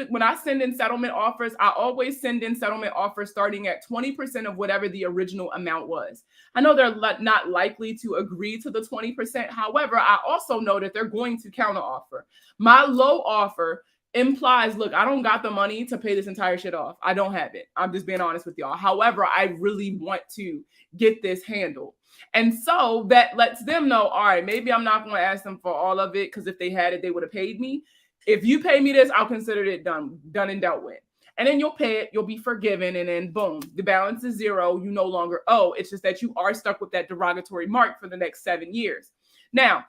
When I send in settlement offers, I always send in settlement offers starting at 20% of whatever the original amount was. I know they're not likely to agree to the 20%. However, I also know that they're going to counter offer. My low offer implies, look, I don't got the money to pay this entire shit off. I don't have it. I'm just being honest with y'all. However, I really want to get this handled. And so that lets them know, all right, maybe I'm not going to ask them for all of it, because if they had it, they would have paid me. If you pay me this, I'll consider it done and dealt with. and then you'll pay it, you'll be forgiven, and then boom, the balance is zero. You no longer owe. It's just that you are stuck with that derogatory mark for the next 7 years. Now,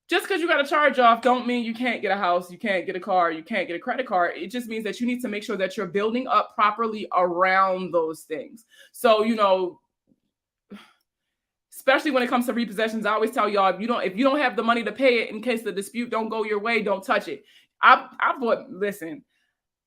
just because you got a charge off don't mean you can't get a house, you can't get a car, you can't get a credit card. It just means that you need to make sure that you're building up properly around those things. So, especially when it comes to repossessions, I always tell y'all, if you don't have the money to pay it in case the dispute don't go your way, don't touch it.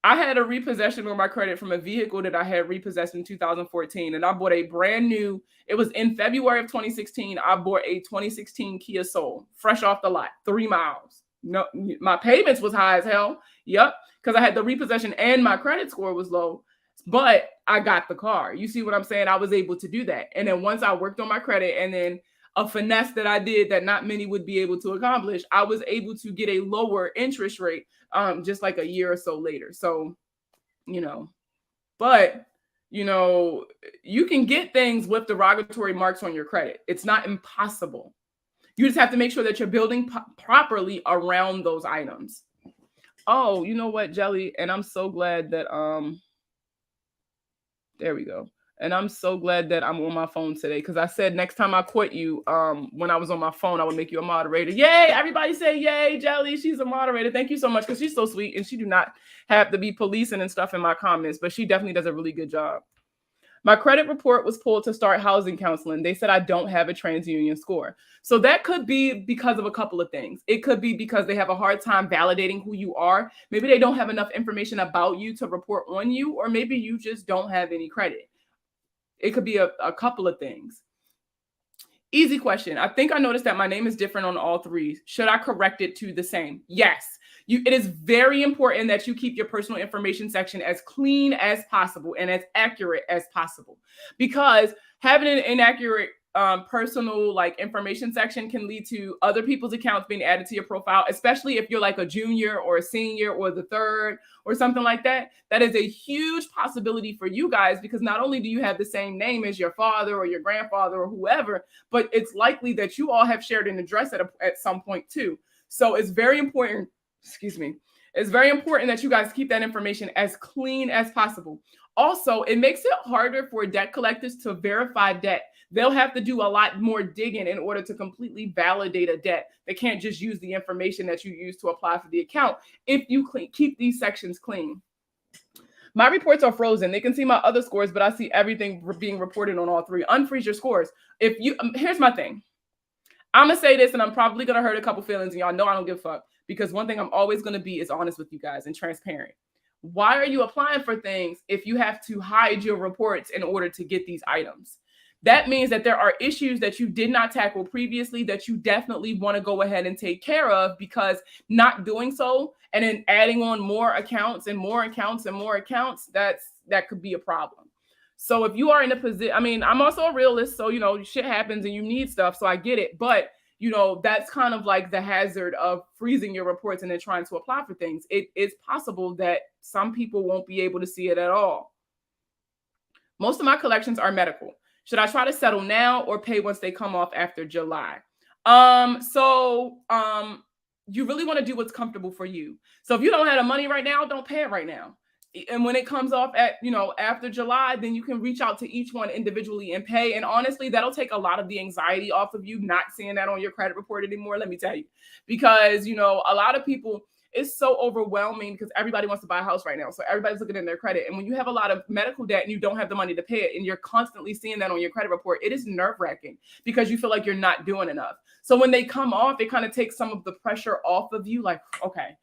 I had a repossession on my credit from a vehicle that I had repossessed in 2014, and I bought a brand new, it was in February of 2016, I bought a 2016 Kia Soul, fresh off the lot, 3 miles. No, my payments was high as hell. Yep, because I had the repossession and my credit score was low, but I got the car. You see what I'm saying? I was able to do that. And then once I worked on my credit and then a finesse that I did that not many would be able to accomplish, I was able to get a lower interest rate just like a year or so later. So, but, you can get things with derogatory marks on your credit. It's not impossible. You just have to make sure that you're building properly around those items. Oh, you know what, Jelly? And I'm so glad that, there we go. And I'm so glad that I'm on my phone today because I said next time I quit you, when I was on my phone, I would make you a moderator. Yay! Everybody say yay, Jelly. She's a moderator. Thank you so much because she's so sweet and she do not have to be policing and stuff in my comments, but she definitely does a really good job. My credit report was pulled to start housing counseling. They said I don't have a TransUnion score. So that could be because of a couple of things. It could be because they have a hard time validating who you are. Maybe they don't have enough information about you to report on you, or maybe you just don't have any credit. It could be a couple of things. Easy question. I think I noticed that my name is different on all 3. Should I correct it to the same? Yes. It is very important that you keep your personal information section as clean as possible and as accurate as possible, because having an inaccurate personal information section can lead to other people's accounts being added to your profile, especially if you're like a junior or a senior or the third or something like that. That is a huge possibility for you guys, because not only do you have the same name as your father or your grandfather or whoever, but it's likely that you all have shared an address at some point too. So it's very important. It's very important that you guys keep that information as clean as possible. Also, it makes it harder for debt collectors to verify debt. They'll have to do a lot more digging in order to completely validate a debt. They can't just use the information that you use to apply for the account if you keep these sections clean. My reports are frozen. They can see my other scores, but I see everything being reported on all 3. Unfreeze your scores. Here's my thing. I'm going to say this, and I'm probably going to hurt a couple feelings, and y'all know I don't give a fuck. Because one thing I'm always going to be is honest with you guys and transparent. Why are you applying for things if you have to hide your reports in order to get these items? That means that there are issues that you did not tackle previously that you definitely want to go ahead and take care of, because not doing so and then adding on more accounts and more accounts and more accounts, that could be a problem. So if you are in a position, I'm also a realist, so, shit happens and you need stuff. So I get it. But that's kind of like the hazard of freezing your reports and then trying to apply for things. It is possible that some people won't be able to see it at all. Most of my collections are medical. Should I try to settle now or pay once they come off after July? You really want to do what's comfortable for you. So if you don't have the money right now, don't pay it right now. And when it comes off at, after July, then you can reach out to each one individually and pay. And honestly, that'll take a lot of the anxiety off of you not seeing that on your credit report anymore. Let me tell you, because, a lot of people, it's so overwhelming because everybody wants to buy a house right now. So everybody's looking at their credit. And when you have a lot of medical debt and you don't have the money to pay it and you're constantly seeing that on your credit report, it is nerve-wracking because you feel like you're not doing enough. So when they come off, it kind of takes some of the pressure off of you. Like, okay,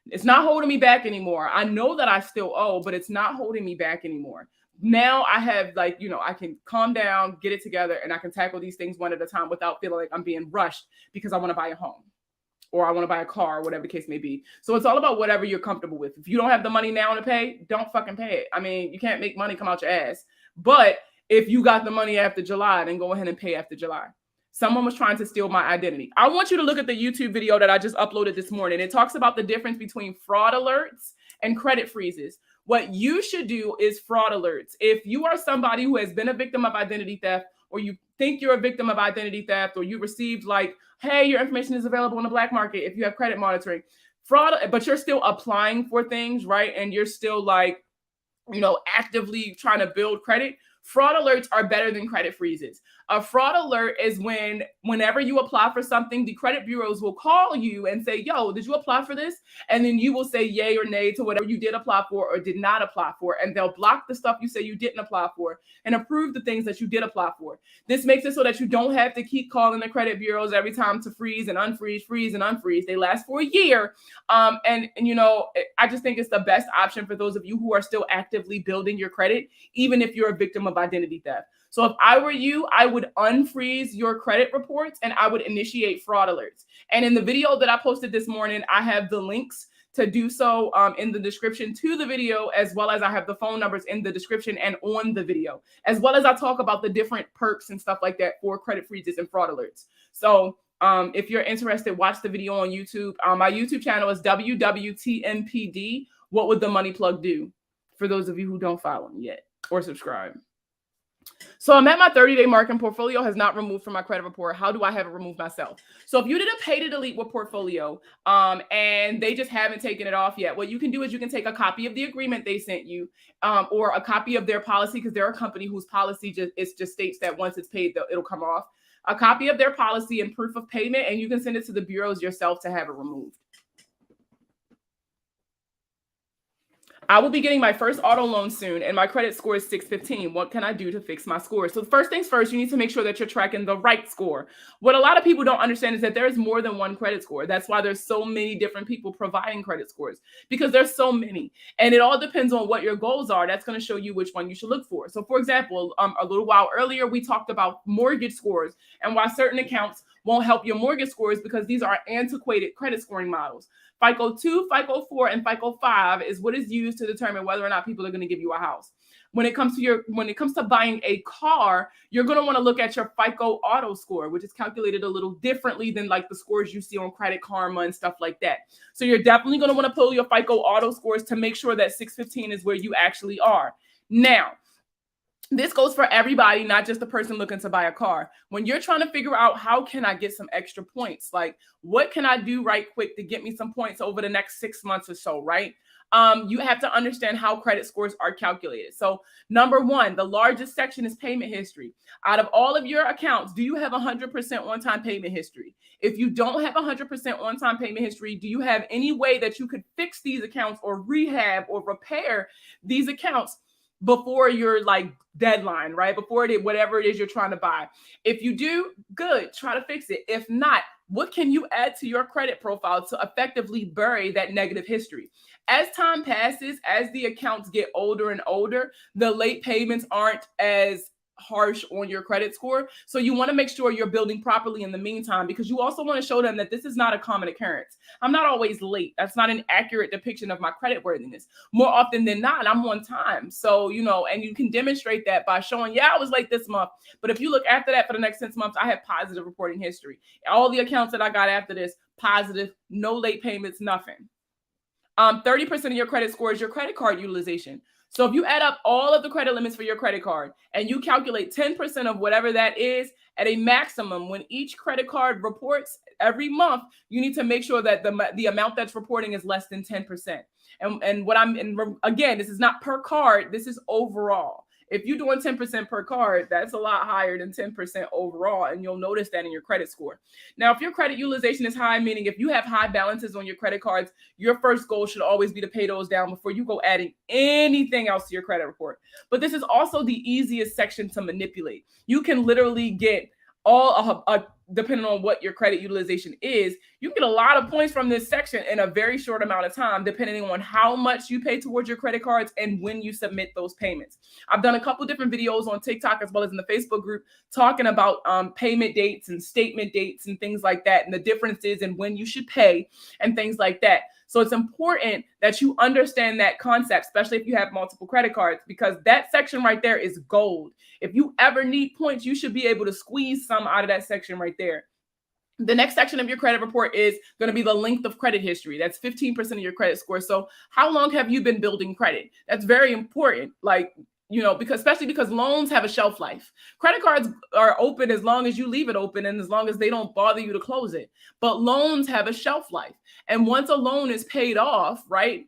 it's not holding me back anymore. I know that I still owe, but it's not holding me back anymore. Now I have I can calm down, get it together, and I can tackle these things one at a time without feeling like I'm being rushed because I want to buy a home or I want to buy a car, or whatever the case may be. So it's all about whatever you're comfortable with. If you don't have the money now to pay, don't fucking pay it. You can't make money come out your ass. But if you got the money after July, then go ahead and pay after July. Someone was trying to steal my identity. I want you to look at the YouTube video that I just uploaded this morning. It talks about the difference between fraud alerts and credit freezes. What you should do is fraud alerts. If you are somebody who has been a victim of identity theft, or you think you're a victim of identity theft, or you received hey, your information is available on the black market if you have credit monitoring, fraud, but you're still applying for things, right? And you're still actively trying to build credit, fraud alerts are better than credit freezes. A fraud alert is whenever you apply for something, the credit bureaus will call you and say, yo, did you apply for this? And then you will say yay or nay to whatever you did apply for or did not apply for. And they'll block the stuff you say you didn't apply for and approve the things that you did apply for. This makes it so that you don't have to keep calling the credit bureaus every time to freeze and unfreeze, freeze and unfreeze. They last for a year. And I just think it's the best option for those of you who are still actively building your credit, even if you're a victim of identity theft. So if I were you, I would unfreeze your credit reports and I would initiate fraud alerts. And in the video that I posted this morning, I have the links to do so in the description to the video, as well as I have the phone numbers in the description and on the video, as well as I talk about the different perks and stuff like that for credit freezes and fraud alerts. So if you're interested, watch the video on YouTube. My YouTube channel is WWTMPD. What would the money plug do? For those of you who don't follow me yet or subscribe. So I'm at my 30-day mark and portfolio has not removed from my credit report. How do I have it removed myself? So if you did a pay to delete with portfolio and they just haven't taken it off yet, what you can do is you can take a copy of the agreement they sent you or a copy of their policy, because they're a company whose policy just states that once it's paid, it'll come off. A copy of their policy and proof of payment, and you can send it to the bureaus yourself to have it removed. I will be getting my first auto loan soon, and my credit score is 615. What can I do to fix my score? So first things first, you need to make sure that you're tracking the right score. What a lot of people don't understand is that there is more than one credit score. That's why there's so many different people providing credit scores, because there's so many. And it all depends on what your goals are. That's going to show you which one you should look for. So for example, a little while earlier, we talked about mortgage scores and why certain accounts won't help your mortgage scores, because these are antiquated credit scoring models. FICO 2, FICO 4, and FICO 5 is what is used to determine whether or not people are going to give you a house. When it comes to buying a car, you're going to want to look at your FICO auto score, which is calculated a little differently than like the scores you see on Credit Karma and stuff like that. So you're definitely going to want to pull your FICO auto scores to make sure that 615 is where you actually are. Now, this goes for everybody, not just the person looking to buy a car. When you're trying to figure out how can I get some extra points, like what can I do right quick to get me some points over the next 6 months or so, right? You have to understand how credit scores are calculated. So number one, the largest section is payment history. Out of all of your accounts, do you have 100% on-time payment history? If you don't have 100% on-time payment history, do you have any way that you could fix these accounts or rehab or repair these accounts before your like deadline, right? Before whatever it is you're trying to buy. If you do, good, try to fix it. If not, what can you add to your credit profile to effectively bury that negative history? As time passes, as the accounts get older and older, the late payments aren't as harsh on your credit score. So you want to make sure you're building properly in the meantime, because you also want to show them that this is not a common occurrence. I'm not always late. That's not an accurate depiction of my credit worthiness. More often than not, I'm on time. So, and you can demonstrate that by showing, yeah, I was late this month. But if you look after that for the next 6 months, I have positive reporting history. All the accounts that I got after this, positive, no late payments, nothing. 30% of your credit score is your credit card utilization. So if you add up all of the credit limits for your credit card and you calculate 10% of whatever that is at a maximum, when each credit card reports every month, you need to make sure that the amount that's reporting is less than 10%. And again, this is not per card, this is overall. If you're doing 10% per card, that's a lot higher than 10% overall, and you'll notice that in your credit score. Now, if your credit utilization is high, meaning if you have high balances on your credit cards, your first goal should always be to pay those down before you go adding anything else to your credit report. But this is also the easiest section to manipulate. You can literally get depending on what your credit utilization is, you can get a lot of points from this section in a very short amount of time, depending on how much you pay towards your credit cards and when you submit those payments. I've done a couple different videos on TikTok as well as in the Facebook group talking about payment dates and statement dates and things like that, and the differences in when you should pay and things like that. So it's important that you understand that concept, especially if you have multiple credit cards, because that section right there is gold. If you ever need points, you should be able to squeeze some out of that section right there. The next section of your credit report is going to be the length of credit history. That's 15% of your credit score. So how long have you been building credit? That's very important. Especially because loans have a shelf life. Credit cards are open as long as you leave it open and as long as they don't bother you to close it. But loans have a shelf life. And once a loan is paid off, right,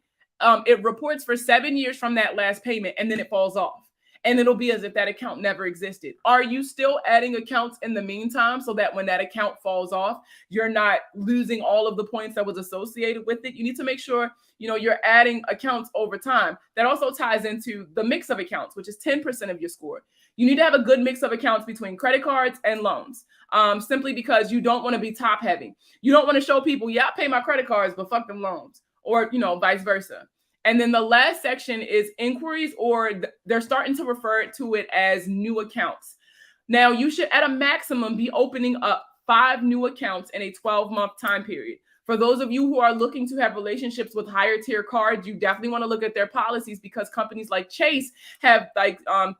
it reports for 7 years from that last payment, and then it falls off. And it'll be as if that account never existed. Are you still adding accounts in the meantime so that when that account falls off, you're not losing all of the points that was associated with it? You need to make sure, you're adding accounts over time. That also ties into the mix of accounts, which is 10% of your score. You need to have a good mix of accounts between credit cards and loans, simply because you don't want to be top heavy. You don't want to show people, yeah, I pay my credit cards, but fuck them loans, or, vice versa. And then the last section is inquiries, or they're starting to refer to it as new accounts. Now, you should at a maximum be opening up 5 new accounts in a 12-month time period. For those of you who are looking to have relationships with higher tier cards, you definitely want to look at their policies, because companies like Chase have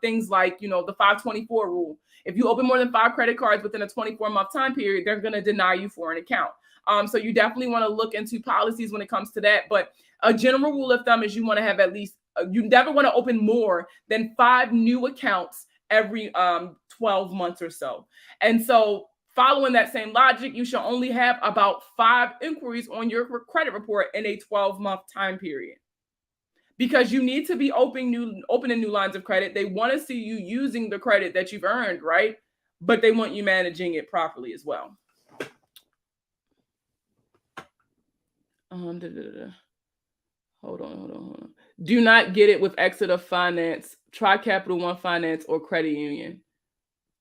things like, the 524 rule. If you open more than 5 credit cards within a 24-month time period, they're going to deny you for an account. So you definitely want to look into policies when it comes to that. But a general rule of thumb is you want to have at least, you never want to open more than 5 new accounts every 12 months or so. And so following that same logic, you should only have about 5 inquiries on your credit report in a 12-month time period, because you need to be opening new lines of credit. They want to see you using the credit that you've earned, right? But they want you managing it properly as well. Hold on. Do not get it with Exeter Finance. Try Capital One Finance or Credit Union.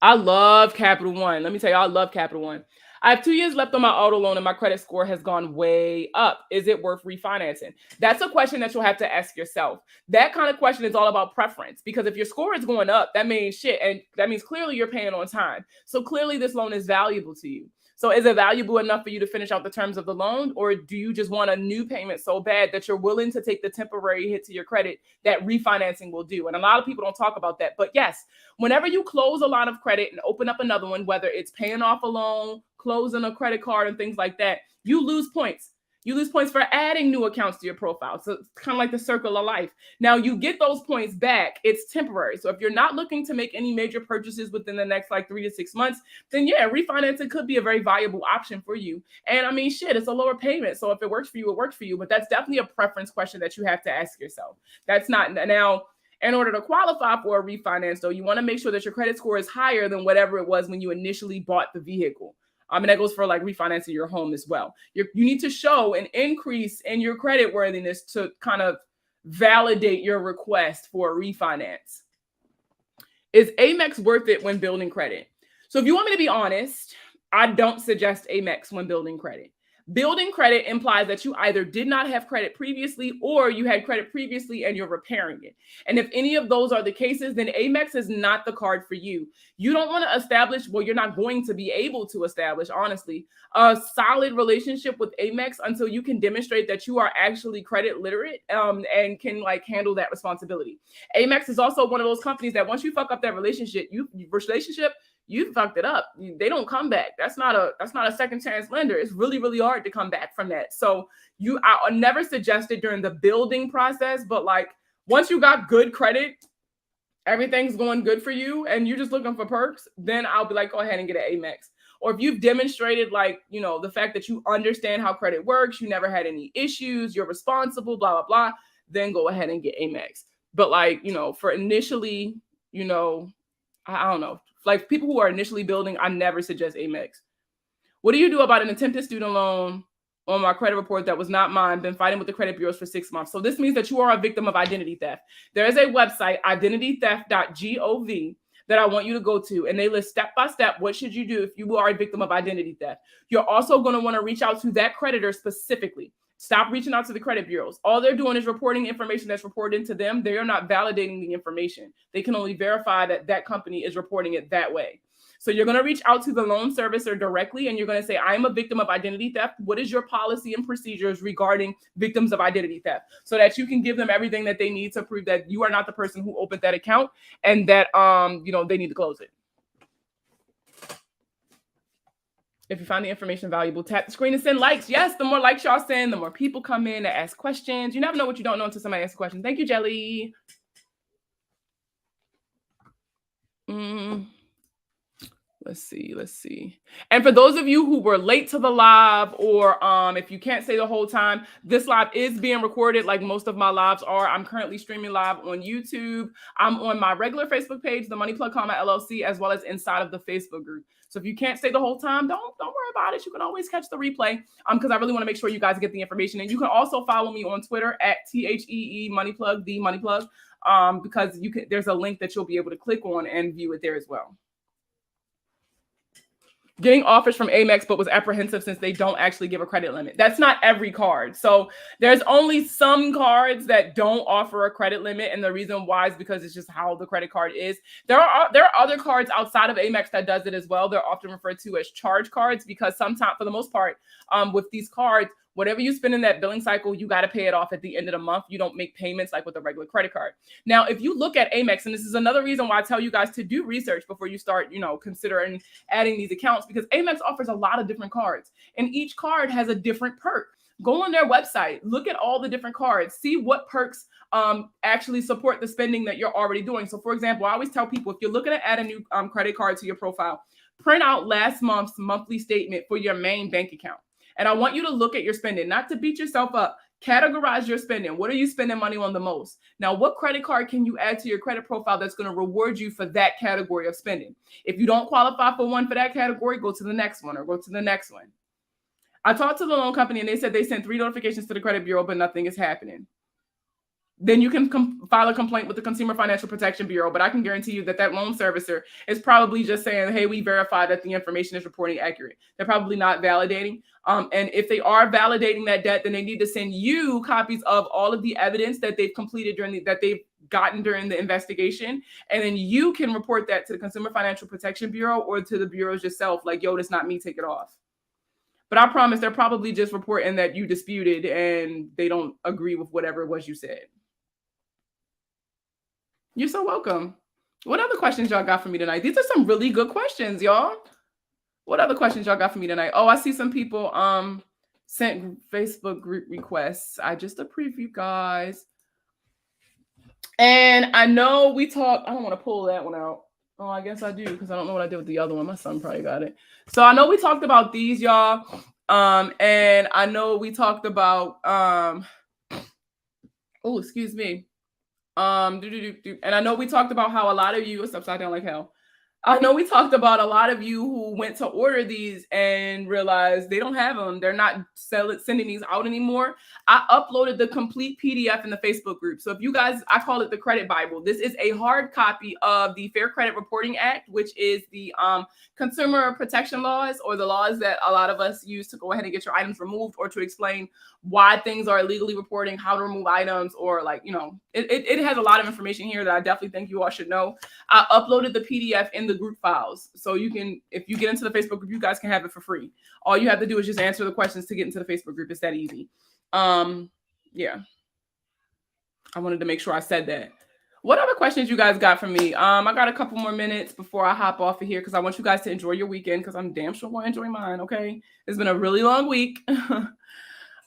I love Capital One. Let me tell you, I love Capital One. I have 2 years left on my auto loan and my credit score has gone way up. Is it worth refinancing? That's a question that you'll have to ask yourself. That kind of question is all about preference, because if your score is going up, that means shit. And that means clearly you're paying on time. So clearly this loan is valuable to you. So is it valuable enough for you to finish out the terms of the loan, or do you just want a new payment so bad that you're willing to take the temporary hit to your credit that refinancing will do? And a lot of people don't talk about that. But yes, whenever you close a line of credit and open up another one, whether it's paying off a loan, closing a credit card and things like that, you lose points. You lose points for adding new accounts to your profile. So it's kind of like the circle of life. Now you get those points back. It's temporary. So if you're not looking to make any major purchases within the next 3 to 6 months, then yeah, refinancing could be a very viable option for you. And I mean, shit, it's a lower payment. So if it works for you, it works for you. But that's definitely a preference question that you have to ask yourself. That's not now. In order to qualify for a refinance, though, you want to make sure that your credit score is higher than whatever it was when you initially bought the vehicle. And that goes for refinancing your home as well. You need to show an increase in your credit worthiness to kind of validate your request for a refinance. Is Amex worth it when building credit? So if you want me to be honest, I don't suggest Amex when building credit. Building credit implies that you either did not have credit previously, or you had credit previously and you're repairing it. And if any of those are the cases, then Amex is not the card for you. You don't want to establish, well, you're not going to be able to establish, honestly, a solid relationship with Amex until you can demonstrate that you are actually credit literate and can handle that responsibility. Amex is also one of those companies that once you fuck up that relationship, you fucked it up. They don't come back. That's not a second chance lender. It's really, really hard to come back from that. So I never suggested during the building process, but once you got good credit, everything's going good for you, and you're just looking for perks, then I'll be go ahead and get an Amex. Or if you've demonstrated the fact that you understand how credit works, you never had any issues, you're responsible, blah, blah, blah, then go ahead and get Amex. But for initially, I don't know. People who are initially building, I never suggest Amex. What do you do about an attempted student loan on my credit report that was not mine? Been fighting with the credit bureaus for 6 months. So this means that you are a victim of identity theft. There is a website, identitytheft.gov, that I want you to go to, and they list step by step what should you do if you are a victim of identity theft. You're also going to want to reach out to that creditor specifically. Stop reaching out to the credit bureaus. All they're doing is reporting information that's reported into them. They are not validating the information. They can only verify that that company is reporting it that way. So you're going to reach out to the loan servicer directly, and you're going to say, I'm a victim of identity theft. What is your policy and procedures regarding victims of identity theft? So that you can give them everything that they need to prove that you are not the person who opened that account, and that they need to close it. If you find the information valuable, tap the screen and send likes. Yes, the more likes y'all send, the more people come in to ask questions. You never know what you don't know until somebody asks a question. Thank you, Jelly. Let's see. And for those of you who were late to the live, or if you can't stay the whole time, this live is being recorded like most of my lives are. I'm currently streaming live on YouTube. I'm on my regular Facebook page, the Money Plug Comma LLC, as well as inside of the Facebook group. So if you can't stay the whole time, don't worry about it. You can always catch the replay because I really want to make sure you guys get the information. And you can also follow me on Twitter at THEE Money Plug, the Money Plug, because there's a link that you'll be able to click on and view it there as well. Getting offers from Amex, but was apprehensive since they don't actually give a credit limit. That's not every card. So there's only some cards that don't offer a credit limit. And the reason why is because it's just how the credit card is. There are other cards outside of Amex that does it as well. They're often referred to as charge cards because sometimes, for the most part, with these cards, whatever you spend in that billing cycle, you got to pay it off at the end of the month. You don't make payments like with a regular credit card. Now, if you look at Amex, and this is another reason why I tell you guys to do research before you start, considering adding these accounts, because Amex offers a lot of different cards, and each card has a different perk. Go on their website, look at all the different cards, see what perks actually support the spending that you're already doing. So, for example, I always tell people, if you're looking to add a new credit card to your profile, print out last month's monthly statement for your main bank account. And I want you to look at your spending, not to beat yourself up. Categorize your spending. What are you spending money on the most? Now, what credit card can you add to your credit profile that's going to reward you for that category of spending? If you don't qualify for one for that category, go to the next one or go to the next one. I talked to the loan company and they said they sent 3 notifications to the credit bureau, but nothing is happening. Then you can file a complaint with the Consumer Financial Protection Bureau, but I can guarantee you that that loan servicer is probably just saying, hey, we verify that the information is reporting accurate. They're probably not validating. And if they are validating that debt, then they need to send you copies of all of the evidence that they've completed that they've gotten during the investigation. And then you can report that to the Consumer Financial Protection Bureau or to the bureaus yourself, like, yo, that's not me, take it off. But I promise they're probably just reporting that you disputed and they don't agree with whatever it was you said. You're so welcome. What other questions y'all got for me tonight? These are some really good questions, y'all. What other questions y'all got for me tonight? Oh, I see some people sent Facebook group requests. I just approved you guys. And I know we talked, I don't want to pull that one out. Oh, I guess I do because I don't know what I did with the other one. My son probably got it. So I know we talked about these, y'all. And I know we talked about oh, excuse me. And I know we talked about how a lot of you, it's upside down like hell. I know we talked about a lot of you who went to order these and realized they don't have them. They're not sending these out anymore. I uploaded the complete PDF in the Facebook group. So if you guys, I call it the Credit Bible. This is a hard copy of the Fair Credit Reporting Act, which is the consumer protection laws, or the laws that a lot of us use to go ahead and get your items removed, or to explain why things are illegally reporting, how to remove items, or it has a lot of information here that I definitely think you all should know. I uploaded the PDF in the group files. So you can, if you get into the Facebook group, you guys can have it for free. All you have to do is just answer the questions to get into the Facebook group. It's that easy. Yeah. I wanted to make sure I said that. What other questions you guys got from me? I got a couple more minutes before I hop off of here because I want you guys to enjoy your weekend, because I'm damn sure want to enjoy mine, okay? It's been a really long week. And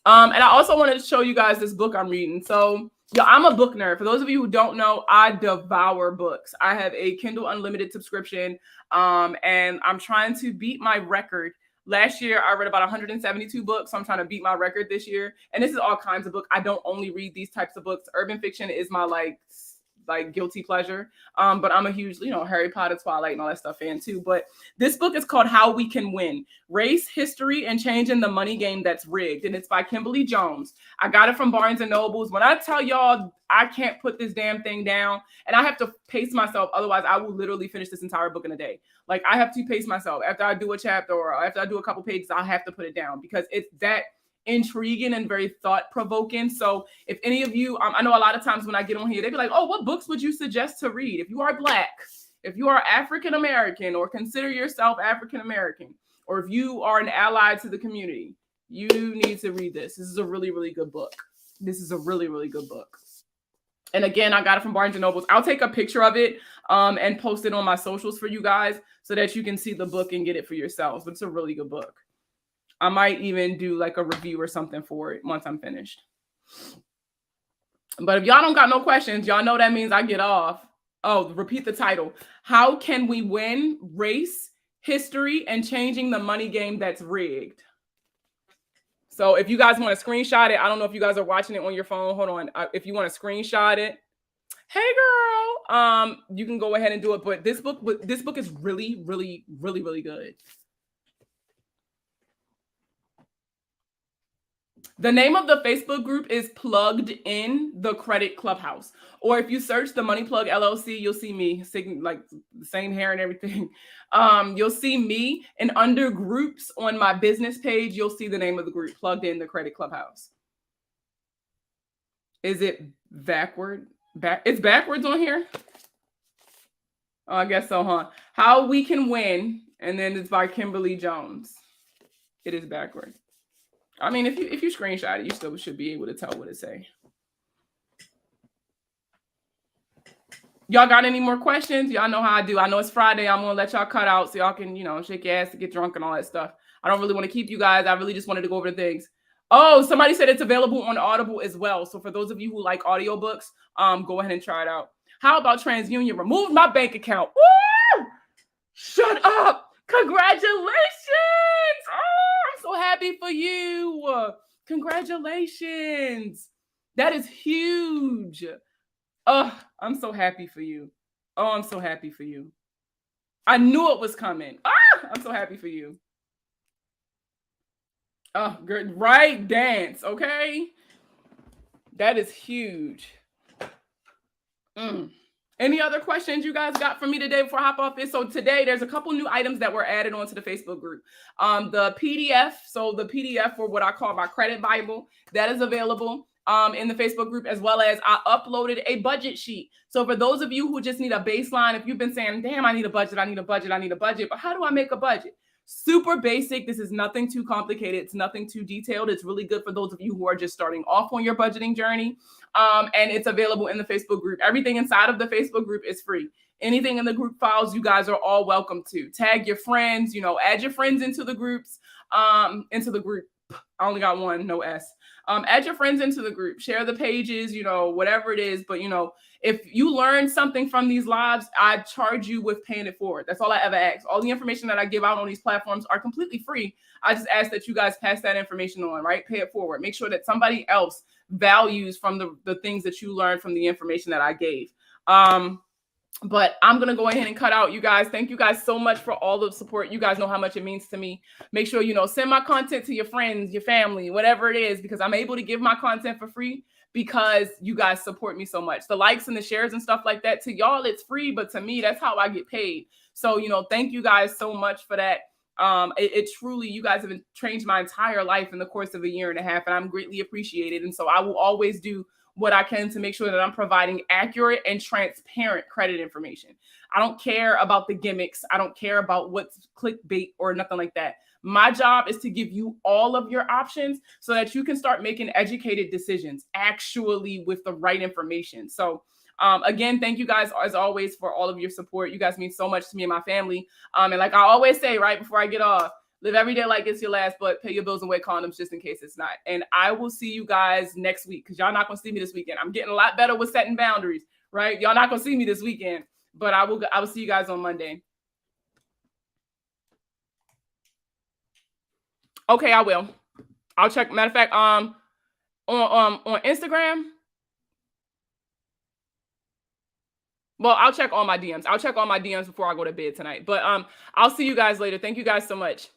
I also wanted to show you guys this book I'm reading. So, yeah, I'm a book nerd. For those of you who don't know, I devour books. I have a Kindle Unlimited subscription, and I'm trying to beat my record. Last year, I read about 172 books, so I'm trying to beat my record this year. And this is all kinds of books. I don't only read these types of books. Urban fiction is my like guilty pleasure. But I'm a huge, Harry Potter, Twilight, and all that stuff fan too. But this book is called How We Can Win: Race, History, and Changing the Money Game That's Rigged. And it's by Kimberly Jones. I got it from Barnes and Nobles. When I tell y'all, I can't put this damn thing down, and I have to pace myself. Otherwise, I will literally finish this entire book in a day. Like, I have to pace myself. After I do a chapter or after I do a couple pages, I have to put it down because it's that intriguing and very thought-provoking. So if any of you, I know a lot of times when I get on here, they be like, oh, what books would you suggest to read? If you are Black, if you are African-American, or consider yourself African-American, or if you are an ally to the community, you need to read this. This is a really, really good book. This is a really, really good book. And again, I got it from Barnes and Nobles. I'll take a picture of it and post it on my socials for you guys so that you can see the book and get it for yourselves. But it's a really good book. I might even do like a review or something for it once I'm finished. But if y'all don't got no questions, y'all know that means I get off. Oh, repeat the title. How Can We Win? Race, history and changing the money game that's rigged. So if you guys want to screenshot it, I don't know if you guys are watching it on your phone. Hold on. If you want to screenshot it, hey girl, you can go ahead and do it. But this book is really, really, really, really good. The name of the Facebook group is Plugged In the Credit Clubhouse. Or if you search the Money Plug LLC, you'll see me, like the same hair and everything. You'll see me, and under groups on my business page, you'll see the name of the group, Plugged In the Credit Clubhouse. Is it backward? It's backwards on here? Oh, I guess so, huh? How We Can Win, and then it's by Kimberly Jones. It is backward. I mean, if you screenshot it, you still should be able to tell what it say. Y'all got any more questions? Y'all know how I do. I know it's Friday. I'm going to let y'all cut out so y'all can, shake your ass to get drunk and all that stuff. I don't really want to keep you guys. I really just wanted to go over the things. Oh, somebody said it's available on Audible as well. So for those of you who like audiobooks, go ahead and try it out. How about TransUnion? Remove my bank account. Woo! Shut up. Congratulations. Oh, I'm so happy for you. Congratulations. That is huge. Oh, I'm so happy for you. Oh, I'm so happy for you. I knew it was coming. I'm so happy for you. Oh, good. Right dance, okay? That is huge. Any other questions you guys got for me today before I hop off this? So today, there's a couple new items that were added onto the Facebook group. The PDF, so the PDF for what I call my credit Bible, that is available in the Facebook group, as well as I uploaded a budget sheet. So for those of you who just need a baseline, if you've been saying, damn, I need a budget, but how do I make a budget? Super basic. This is nothing too complicated. It's nothing too detailed. It's really good for those of you who are just starting off on your budgeting journey. And it's available in the Facebook group. Everything inside of the Facebook group is free. Anything in the group files, you guys are all welcome to. Tag your friends, add your friends into the groups, into the group. I only got one, no S. Add your friends into the group, share the pages, whatever it is. But, if you learn something from these lives, I charge you with paying it forward. That's all I ever ask. All the information that I give out on these platforms are completely free. I just ask that you guys pass that information on, right? Pay it forward. Make sure that somebody else values from the things that you learned from the information that I gave. But I'm going to go ahead and cut out, you guys. Thank you guys so much for all the support. You guys know how much it means to me. Make sure, send my content to your friends, your family, whatever it is, because I'm able to give my content for free because you guys support me so much. The likes and the shares and stuff like that, to y'all, it's free. But to me, that's how I get paid. So, thank you guys so much for that. It truly, you guys have changed my entire life in the course of a year and a half, and I'm greatly appreciated. And so I will always do what I can to make sure that I'm providing accurate and transparent credit information. I don't care about the gimmicks. I don't care about what's clickbait or nothing like that. My job is to give you all of your options so that you can start making educated decisions, actually with the right information. So again, thank you guys as always for all of your support. You guys mean so much to me and my family. And like I always say, right before I get off, live every day like it's your last, but pay your bills and wear condoms just in case it's not. And I will see you guys next week because y'all not going to see me this weekend. I'm getting a lot better with setting boundaries, right? Y'all not going to see me this weekend, but I will see you guys on Monday. Okay, I will. I'll check. Matter of fact, on Instagram. Well, I'll check all my DMs. I'll check all my DMs before I go to bed tonight. But I'll see you guys later. Thank you guys so much.